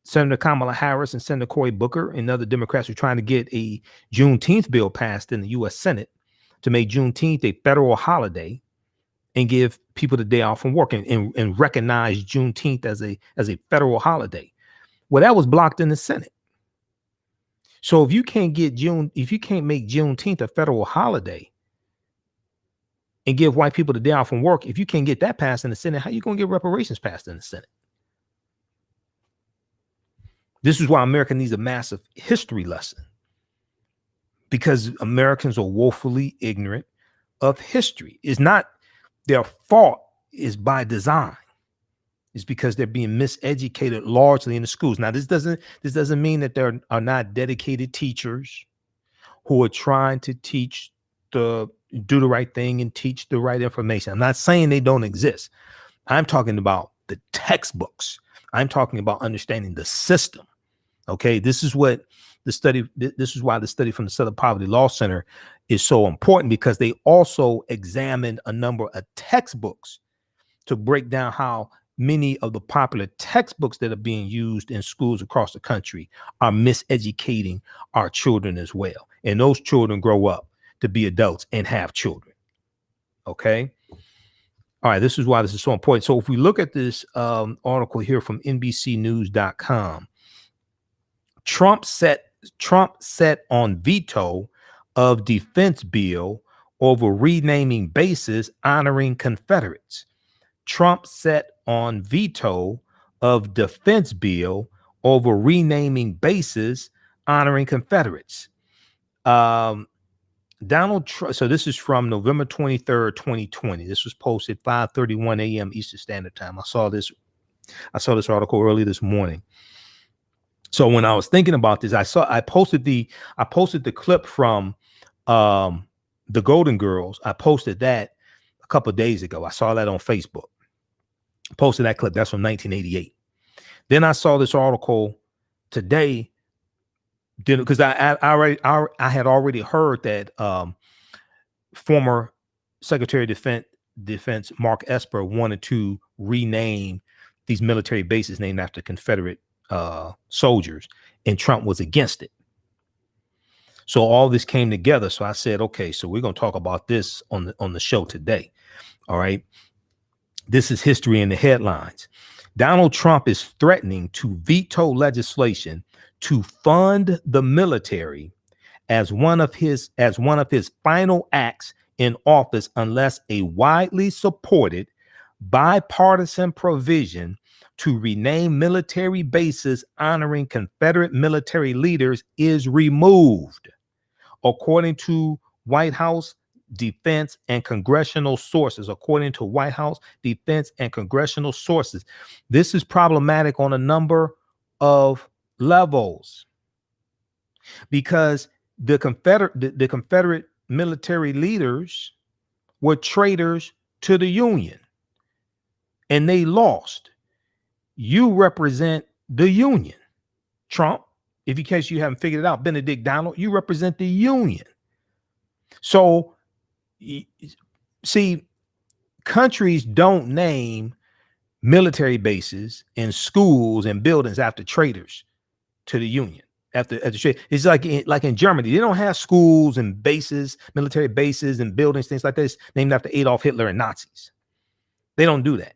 Senator Kamala Harris and Senator Cory Booker and other Democrats were trying to get a Juneteenth bill passed in the U.S. Senate to make Juneteenth a federal holiday and give people the day off from work and recognize Juneteenth as a federal holiday. Well, that was blocked in the Senate. So if you can't make Juneteenth a federal holiday and give white people the day off from work, if you can't get that passed in the Senate, how are you going to get reparations passed in the Senate? This is why America needs a massive history lesson, because Americans are woefully ignorant of history. It's not their fault, is by design. It's because they're being miseducated largely in the schools. Now, this doesn't mean that there are not dedicated teachers who are trying to do the right thing and teach the right information. I'm not saying they don't exist. I'm talking about the textbooks. I'm talking about understanding the system. Okay, this is why the study from the Southern Poverty Law Center is so important, because they also examined a number of textbooks to break down how many of the popular textbooks that are being used in schools across the country are miseducating our children as well. And those children grow up to be adults and have children. Okay. All right. This is why this is so important. So if we look at this article here from NBCnews.com, Trump set on veto of defense bill over renaming bases honoring Confederates. Trump set on veto of defense bill over renaming bases honoring Confederates. Donald Trump, so this is from November 23rd, 2020. This was posted 5:31 a.m. Eastern Standard Time. I saw this article early this morning. So when I was thinking about this, I posted the clip from the Golden Girls. I posted that a couple of days ago. I saw that on Facebook. Posted that clip. That's from 1988. Then I saw this article today, because I had already heard that former Secretary of Defense Mark Esper wanted to rename these military bases named after Confederate soldiers, and Trump was against it. So all this came together. So I said, okay, so we're going to talk about this on the show today. All right. This is history in the headlines. Donald Trump is threatening to veto legislation to fund the military as one of his final acts in office unless a widely supported bipartisan provision to rename military bases honoring Confederate military leaders is removed, according to White House defense and congressional sources. According to White House defense and congressional sources, this is problematic on a number of levels, because the Confederate military leaders were traitors to the Union, and they lost. You represent the Union, Trump. If in case you haven't figured it out, Benedict Donald, you represent the Union. So, see, countries don't name military bases and schools and buildings after traitors to the Union. It's like in Germany, they don't have schools and bases, military bases and buildings, things like this, named after Adolf Hitler and Nazis. They don't do that.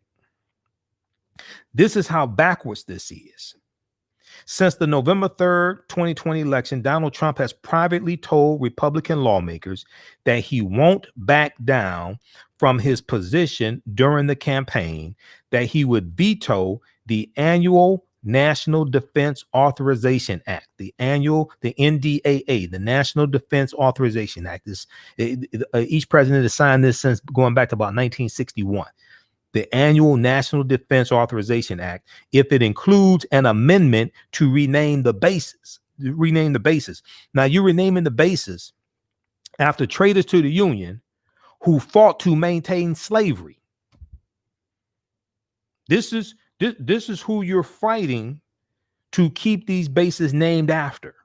This is how backwards this is. Since the November 3rd, 2020 election, Donald Trump has privately told Republican lawmakers that he won't back down from his position during the campaign, that he would veto the annual National Defense Authorization Act, the NDAA, the National Defense Authorization Act. Each president has signed this since going back to about 1961. The annual National Defense Authorization Act, if it includes an amendment to rename the bases. Now, you're renaming the bases after traitors to the Union who fought to maintain slavery. This is who you're fighting to keep these bases named after.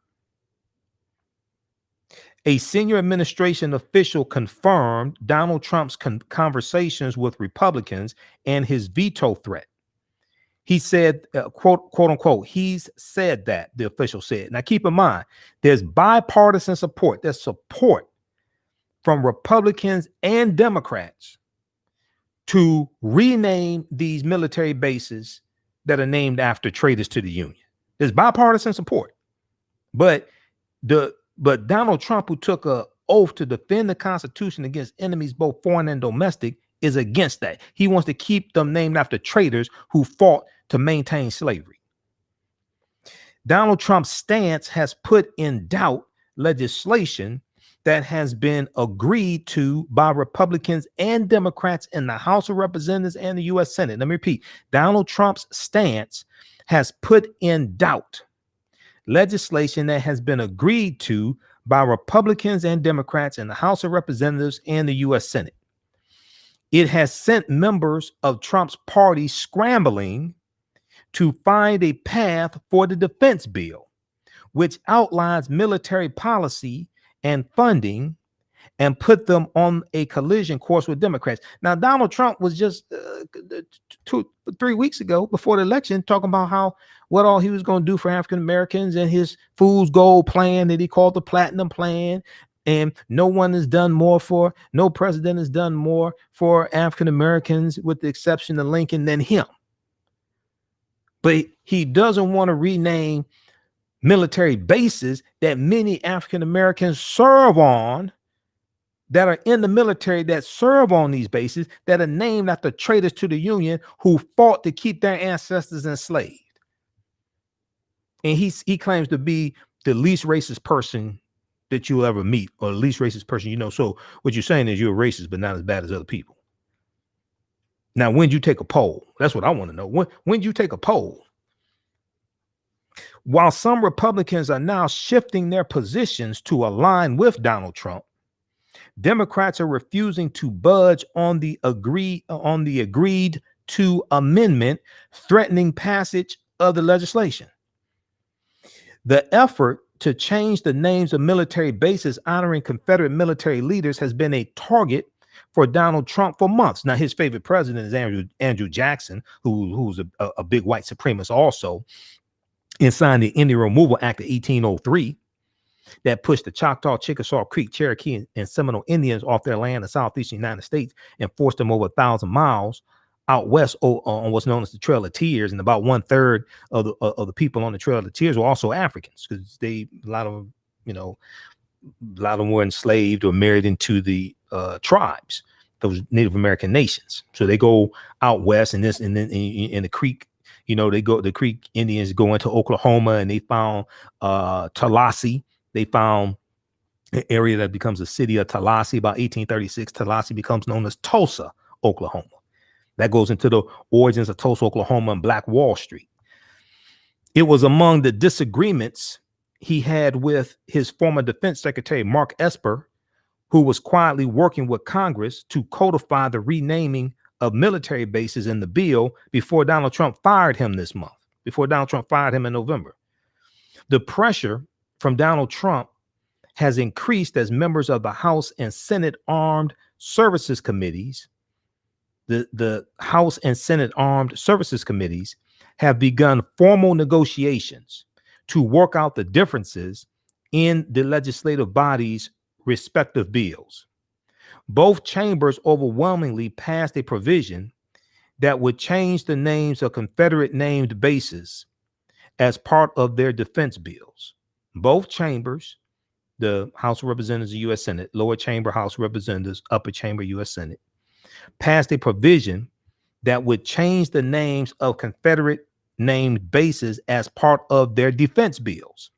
A senior administration official confirmed Donald Trump's conversations with Republicans and his veto threat. He said, quote unquote, he's said that, the official said. Now, keep in mind, there's bipartisan support. There's support from Republicans and Democrats to rename these military bases that are named after traitors to the Union. There's bipartisan support. But Donald Trump, who took an oath to defend the Constitution against enemies, both foreign and domestic, is against that. He wants to keep them named after traitors who fought to maintain slavery. Donald Trump's stance has put in doubt legislation that has been agreed to by Republicans and Democrats in the House of Representatives and the U.S. Senate. Let me repeat. Donald Trump's stance has put in doubt legislation that has been agreed to by Republicans and Democrats in the House of Representatives and the U.S. Senate. It has sent members of Trump's party scrambling to find a path for the defense bill, which outlines military policy and funding and put them on a collision course with Democrats. Now, Donald Trump was just 3 weeks ago before the election talking about what all he was going to do for African Americans and his Fool's Gold plan that he called the Platinum Plan. And no president has done more for African Americans, with the exception of Lincoln, than him. But he doesn't want to rename military bases that many African Americans serve on, that are in the military, that serve on these bases, that are named after traitors to the Union who fought to keep their ancestors enslaved. And he claims to be the least racist person that you'll ever meet, or the least racist person you know. So what you're saying is you're a racist, but not as bad as other people. Now, when did you take a poll? That's what I want to know. When did you take a poll? While some Republicans are now shifting their positions to align with Donald Trump, Democrats are refusing to budge on the agreed to amendment threatening passage of the legislation. The effort to change the names of military bases honoring Confederate military leaders has been a target for Donald Trump for months. Now, his favorite president is Andrew Jackson, who's a big white supremacist also, and signed the Indian Removal Act of 1803 that pushed the Choctaw, Chickasaw, Creek, Cherokee, and Seminole Indians off their land in the southeastern United States and forced them over 1,000 miles out west on what's known as the Trail of Tears. And about 1/3 of the people on the Trail of the Tears were also Africans, because a lot of them were enslaved or married into the tribes, those Native American nations. So they go out west, and then in the Creek, the Creek Indians go into Oklahoma, and they found Tallahassee. They found an area that becomes the city of Tallahassee. About 1836, Tallahassee becomes known as Tulsa, Oklahoma. That goes into the origins of Tulsa, Oklahoma, and Black Wall Street. It was among the disagreements he had with his former defense secretary, Mark Esper, who was quietly working with Congress to codify the renaming of military bases in the bill before Donald Trump fired him this month, before Donald Trump fired him in November. The pressure from Donald Trump has increased as members of the House and Senate Armed Services Committees, the House and Senate Armed Services Committees have begun formal negotiations to work out the differences in the legislative body's respective bills. Both chambers overwhelmingly passed a provision that would change the names of Confederate named bases as part of their defense bills. Both chambers, the House of Representatives, the U.S. Senate, lower chamber House of Representatives, upper chamber U.S. Senate, passed a provision that would change the names of Confederate named bases as part of their defense bills.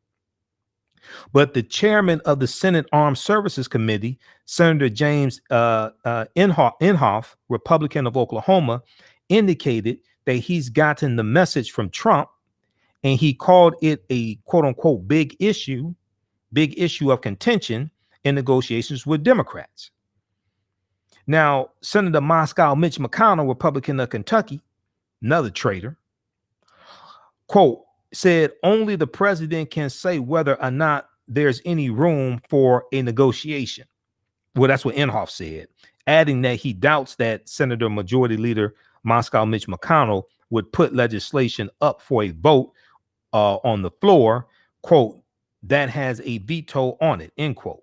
But the chairman of the Senate Armed Services Committee, Senator James Inhofe, Republican of Oklahoma, indicated that he's gotten the message from Trump, and he called it a quote unquote big issue of contention in negotiations with Democrats. Now, Senator Moscow Mitch McConnell, Republican of Kentucky, another traitor, quote, said only the president can say whether or not there's any room for a negotiation. Well, that's what Inhofe said, adding that he doubts that Senator Majority Leader Moscow Mitch McConnell would put legislation up for a vote on the floor, quote, that has a veto on it, end quote.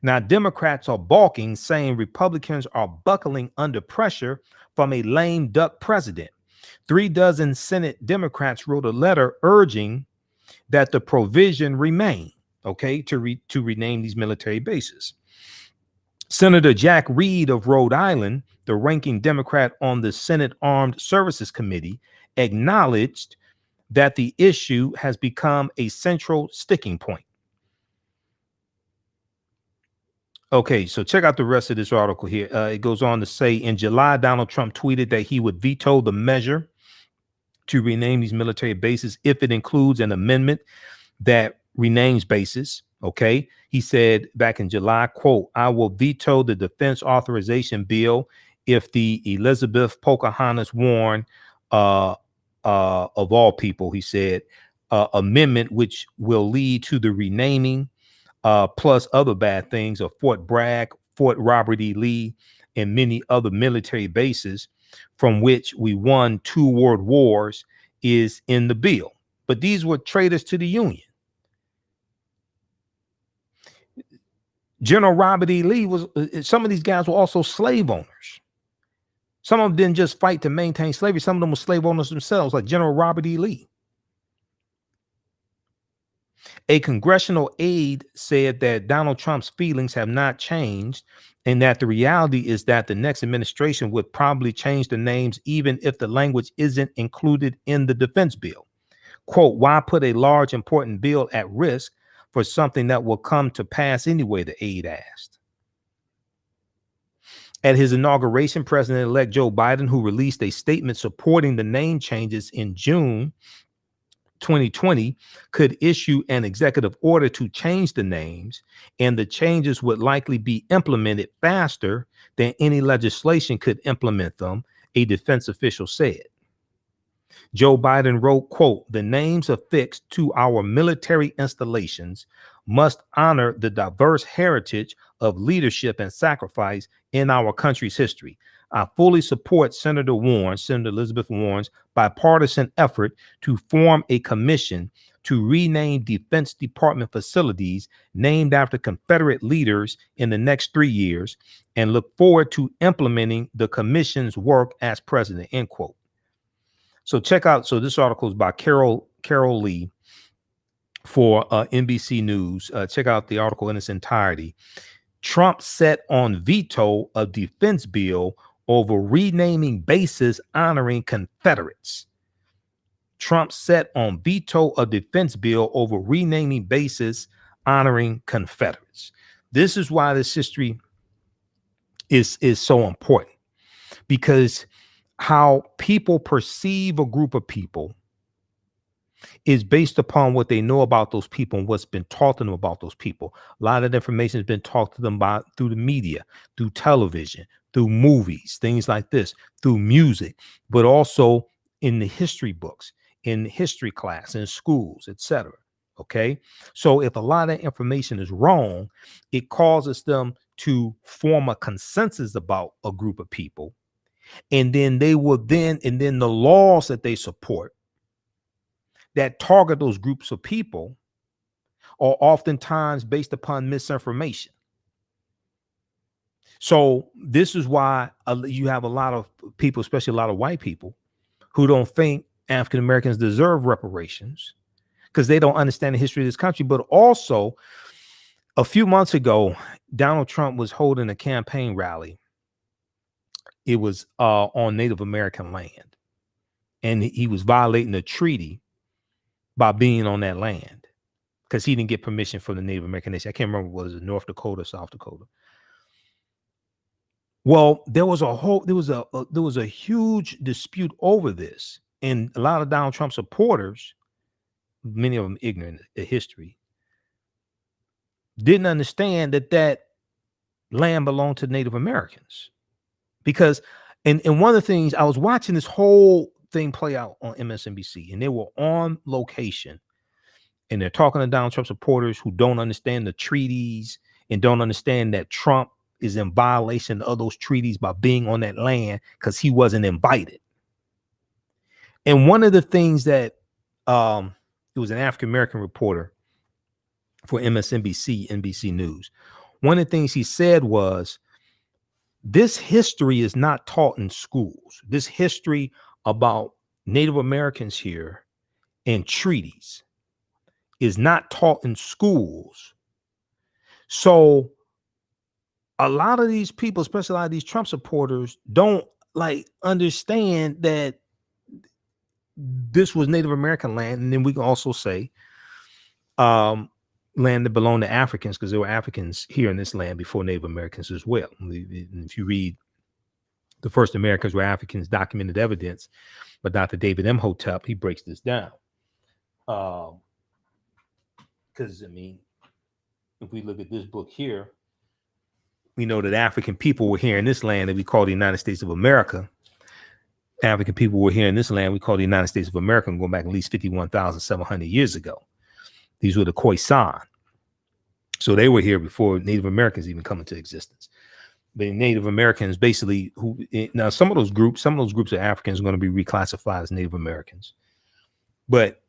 Now, Democrats are balking, saying Republicans are buckling under pressure from a lame duck president. 36 Senate Democrats wrote a letter urging that the provision remain, to rename these military bases. Senator Jack Reed of Rhode Island, the ranking Democrat on the Senate Armed Services Committee, acknowledged that the issue has become a central sticking point. Okay, so check out the rest of this article here. It goes on to say, in July, Donald Trump tweeted that he would veto the measure to rename these military bases if it includes an amendment that renames bases. Okay, he said back in July, quote, I will veto the defense authorization bill if the Elizabeth Pocahontas Warren, of all people, he said, amendment which will lead to the renaming plus other bad things of Fort Bragg, Fort Robert E. Lee, and many other military bases from which we won 2 world wars is in the bill. But these were traitors to the Union. General Robert E. Lee some of these guys were also slave owners. Some of them didn't just fight to maintain slavery. Some of them were slave owners themselves, like General Robert E. Lee. A congressional aide said that Donald Trump's feelings have not changed, and that the reality is that the next administration would probably change the names even if the language isn't included in the defense bill. Quote, why put a large, important bill at risk for something that will come to pass anyway, the aide asked. At his inauguration, President-elect Joe Biden, who released a statement supporting the name changes in June 2020, could issue an executive order to change the names, and the changes would likely be implemented faster than any legislation could implement them, a defense official said. Joe Biden wrote, quote, the names affixed to our military installations must honor the diverse heritage of leadership and sacrifice in our country's history. I fully support Senator Elizabeth Warren's bipartisan effort to form a commission to rename Defense Department facilities named after Confederate leaders in the next 3 years, and look forward to implementing the commission's work as president, end quote. So check out, so this article is by Carol Lee for NBC News. Check out the article in its entirety. Trump set on veto of defense bill over renaming bases honoring Confederates. Trump set on veto of defense bill over renaming bases honoring Confederates. This is why this history is so important, because how people perceive a group of people is based upon what they know about those people and what's been taught to them about those people. A lot of information has been taught to them about through the media, through television, through movies, things like this, through music, but also in the history books, in history class, in schools, etc. Okay, so if a lot of information is wrong, it causes them to form a consensus about a group of people, and then they will then the laws that they support that target those groups of people are oftentimes based upon misinformation. So this is why you have a lot of people, especially a lot of white people, who don't think African Americans deserve reparations because they don't understand the history of this country. But also, a few months ago, Donald Trump was holding a campaign rally. It was on Native American land, and he was violating a treaty by being on that land because he didn't get permission from the Native American nation. I can't remember, was it North Dakota or South Dakota? Well, there was a huge dispute over this, and a lot of Donald Trump supporters, many of them ignorant of history, didn't understand that land belonged to Native Americans. Because, and one of the things, I was watching this whole thing play out on MSNBC, and they were on location, and they're talking to Donald Trump supporters who don't understand the treaties and don't understand that Trump is in violation of those treaties by being on that land because he wasn't invited. And one of the things that it was an African-American reporter for MSNBC, NBC News. One of the things he said was, this history is not taught in schools. This history about Native Americans here and treaties is not taught in schools. So a lot of these people, especially a lot of these Trump supporters, don't understand that this was Native American land. And then we can also say land that belonged to Africans, because there were Africans here in this land before Native Americans as well. And if you read The First Americans Were Africans, Documented Evidence by Dr. David Imhotep, he breaks this down. Because, I mean, if we look at this book here, we know that African people were here in this land that we call the United States of America. African people were here in this land we call the United States of America, going back at least 51,700 years ago. These were the Khoisan. So they were here before Native Americans even come into existence. But Native Americans basically, now some of those groups of Africans are going to be reclassified as Native Americans. But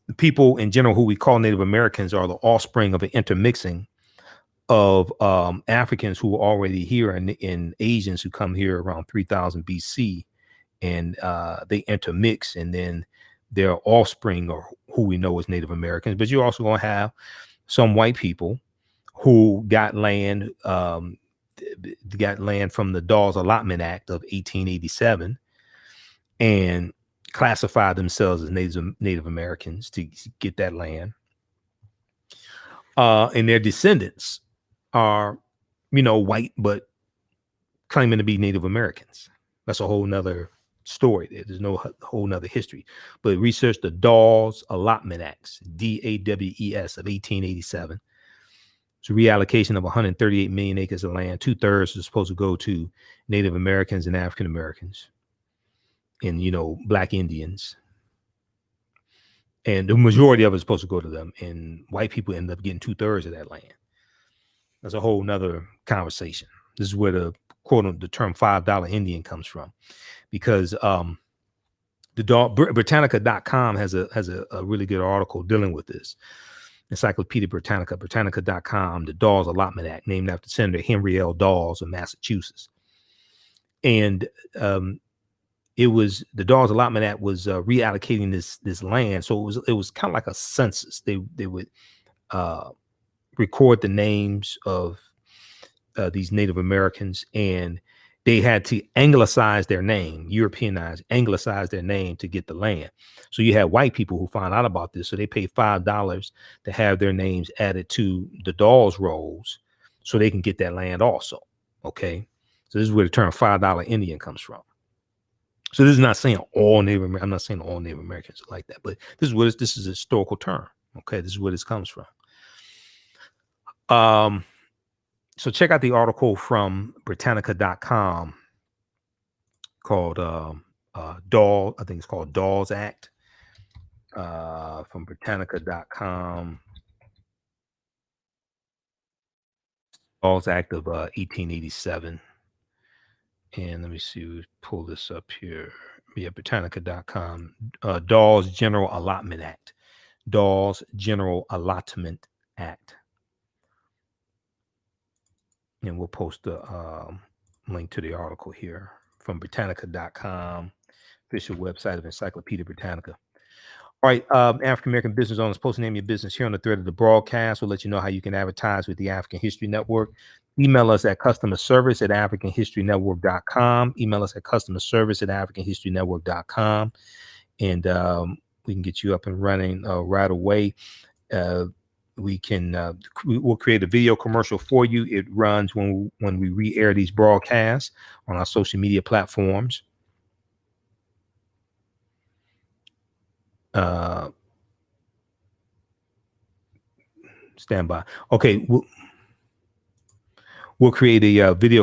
the people in general who we call Native Americans are the offspring of an intermixing of Africans who were already here and Asians who come here around 3000 BC, and they intermix, and then their offspring or who we know as Native Americans, but you're also going to have some white people who got land from the Dawes Allotment Act of 1887 and classified themselves as Native Americans to get that land. And their descendants are, white, but claiming to be Native Americans. That's a whole nother story there. There's no whole nother history. But research the Dawes Allotment Acts, DAWES of 1887. It's a reallocation of 138 million acres of land. 2/3 is supposed to go to Native Americans and African Americans and, Black Indians. And the majority of it is supposed to go to them. And white people end up getting 2/3 of that land. That's a whole nother conversation. This is where the the term $5 Indian comes from, because Britannica.com has a really good article dealing with this. Encyclopedia Britannica.com, the Dawes Allotment Act, named after Senator Henry L. Dawes of Massachusetts. And it was the Dawes Allotment Act was reallocating this land. So it was kind of like a census. They would record the names of these Native Americans, and they had to anglicize their name, anglicize their name to get the land. So you had white people who found out about this, so they paid $5 to have their names added to the Dawes rolls so they can get that land also. Okay, so this is where the term $5 Indian comes from. So this is not saying all Native Americans. I'm not saying all Native Americans are like that, but this is a historical term. Okay, this is where this comes from. So check out the article from Britannica.com called Dawes. I think it's called Dawes Act from Britannica.com. Dawes Act of 1887. And let me see, pull this up here. Yeah, Britannica.com. Dawes General Allotment Act. Dawes General Allotment Act. And we'll post the link to the article here from Britannica.com, official website of Encyclopedia Britannica. All right, African American business owners, post name your business here on the thread of the broadcast. We'll let you know how you can advertise with the African History Network. Email us at customerservice@africanhistorynetwork.com. Email us at customerservice@africanhistorynetwork.com. And we can get you up and running right away. We'll create a video commercial for you. It runs when we re-air these broadcasts on our social media platforms. Stand by. Okay, we'll create a video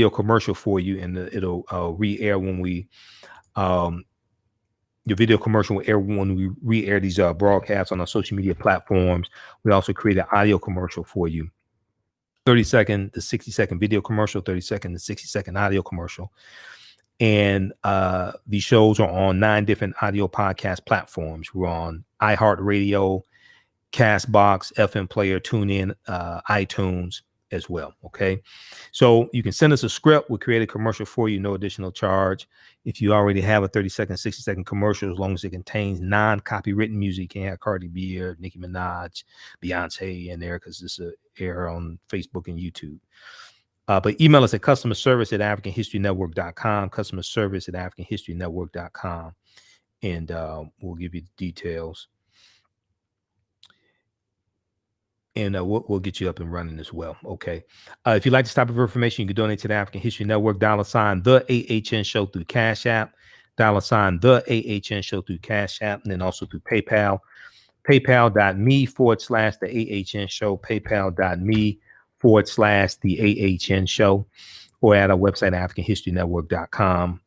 commercial for you, and it'll re-air when we your video commercial will air when we re-air these broadcasts on our social media platforms. We also create an audio commercial for you. 30-second to 60-second video commercial, 30-second to 60-second audio commercial. And these shows are on 9 different audio podcast platforms. We're on iHeartRadio, Castbox, FM Player, TuneIn, iTunes as well. Okay, so you can send us a script. We'll create a commercial for you, no additional charge. If you already have a 30-second, 60-second commercial, as long as it contains non-copywritten music, you can't have Cardi B or Nicki Minaj, Beyonce in there, because this is air on Facebook and YouTube. But email us at customerservice@africanhistorynetwork.com, customerservice@africanhistorynetwork.com, and we'll give you the details. And we'll get you up and running as well. Okay. If you'd like this type of information, you can donate to the African History Network, $ the AHN Show through Cash App, $ the AHN Show through Cash App, and then also through PayPal, paypal.me/the AHN Show, paypal.me/the AHN Show, or at our website, AfricanHistoryNetwork.com.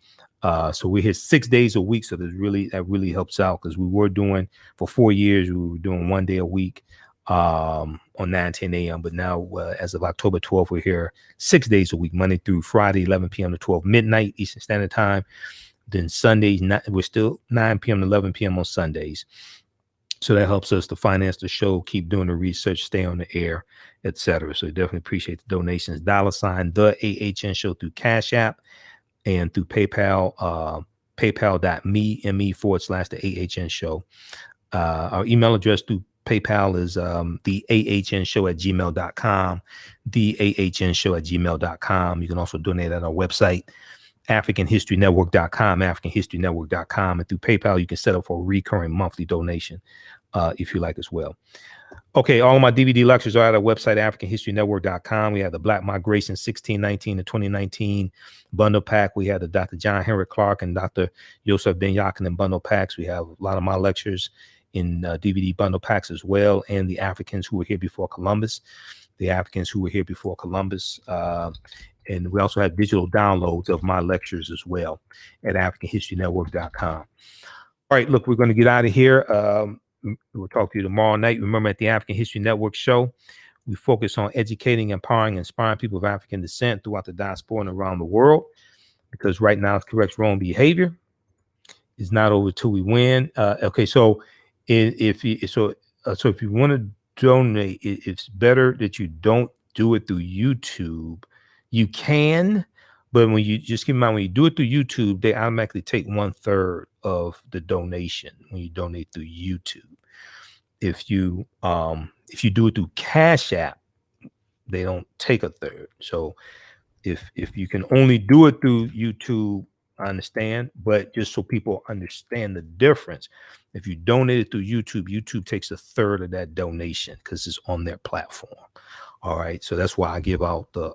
So we're here 6 days a week. So that really helps out, because we were doing, for 4 years, we were doing 1 day a week on 9-10 a.m. But now, as of October 12th, we're here 6 days a week, Monday through Friday, 11 p.m. to 12 midnight Eastern Standard Time. Then Sundays, we're still 9 p.m. to 11 p.m. on Sundays. So that helps us to finance the show, keep doing the research, stay on the air, etc. So we definitely appreciate the donations. $, the AHN Show through Cash App, and through PayPal, paypal.me/TheAHNShow. Our email address through PayPal is TheAHNShow@gmail.com, TheAHNShow@gmail.com. You can also donate at our website, AfricanHistoryNetwork.com, AfricanHistoryNetwork.com. And through PayPal, you can set up for a recurring monthly donation if you like as well. Okay, all of my DVD lectures are at our website, AfricanHistoryNetwork.com. We have the Black Migration 1619 to 2019 bundle pack. We have the Dr. John Henry Clark and Dr. Yosef Ben Yakin bundle packs. We have a lot of my lectures in DVD bundle packs as well, and the Africans who were here before Columbus, and we also have digital downloads of my lectures as well at AfricanHistoryNetwork.com. All right, look, we're going to get out of here. We'll talk to you tomorrow night. Remember, at the African History Network show, we focus on educating, empowering, and inspiring people of African descent throughout the diaspora and around the world, because right now, correct wrong behavior is not over till we win. Okay, so if you want to donate, it's better that you don't do it through YouTube. You can, but when you just keep in mind, when you do it through YouTube, they automatically take 1/3 of the donation when you donate through YouTube. If you do it through Cash App, they don't take 1/3. So if you can only do it through YouTube, I understand, but just so people understand the difference, if you donate it through YouTube, YouTube takes 1/3 of that donation because it's on their platform. All right, so that's why I give out the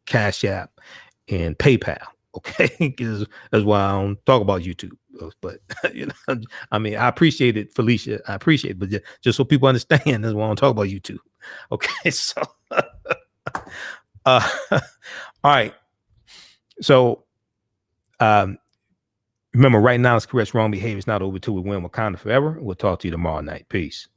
Cash App and PayPal. Okay, because that's why I don't talk about YouTube. But I mean, I appreciate it, Felicia. I appreciate it, but just so people understand, that's why I don't talk about YouTube. Okay, so all right. So remember, right now it's correct wrong behavior. It's not over till we win Wakanda forever. We'll talk to you tomorrow night. Peace.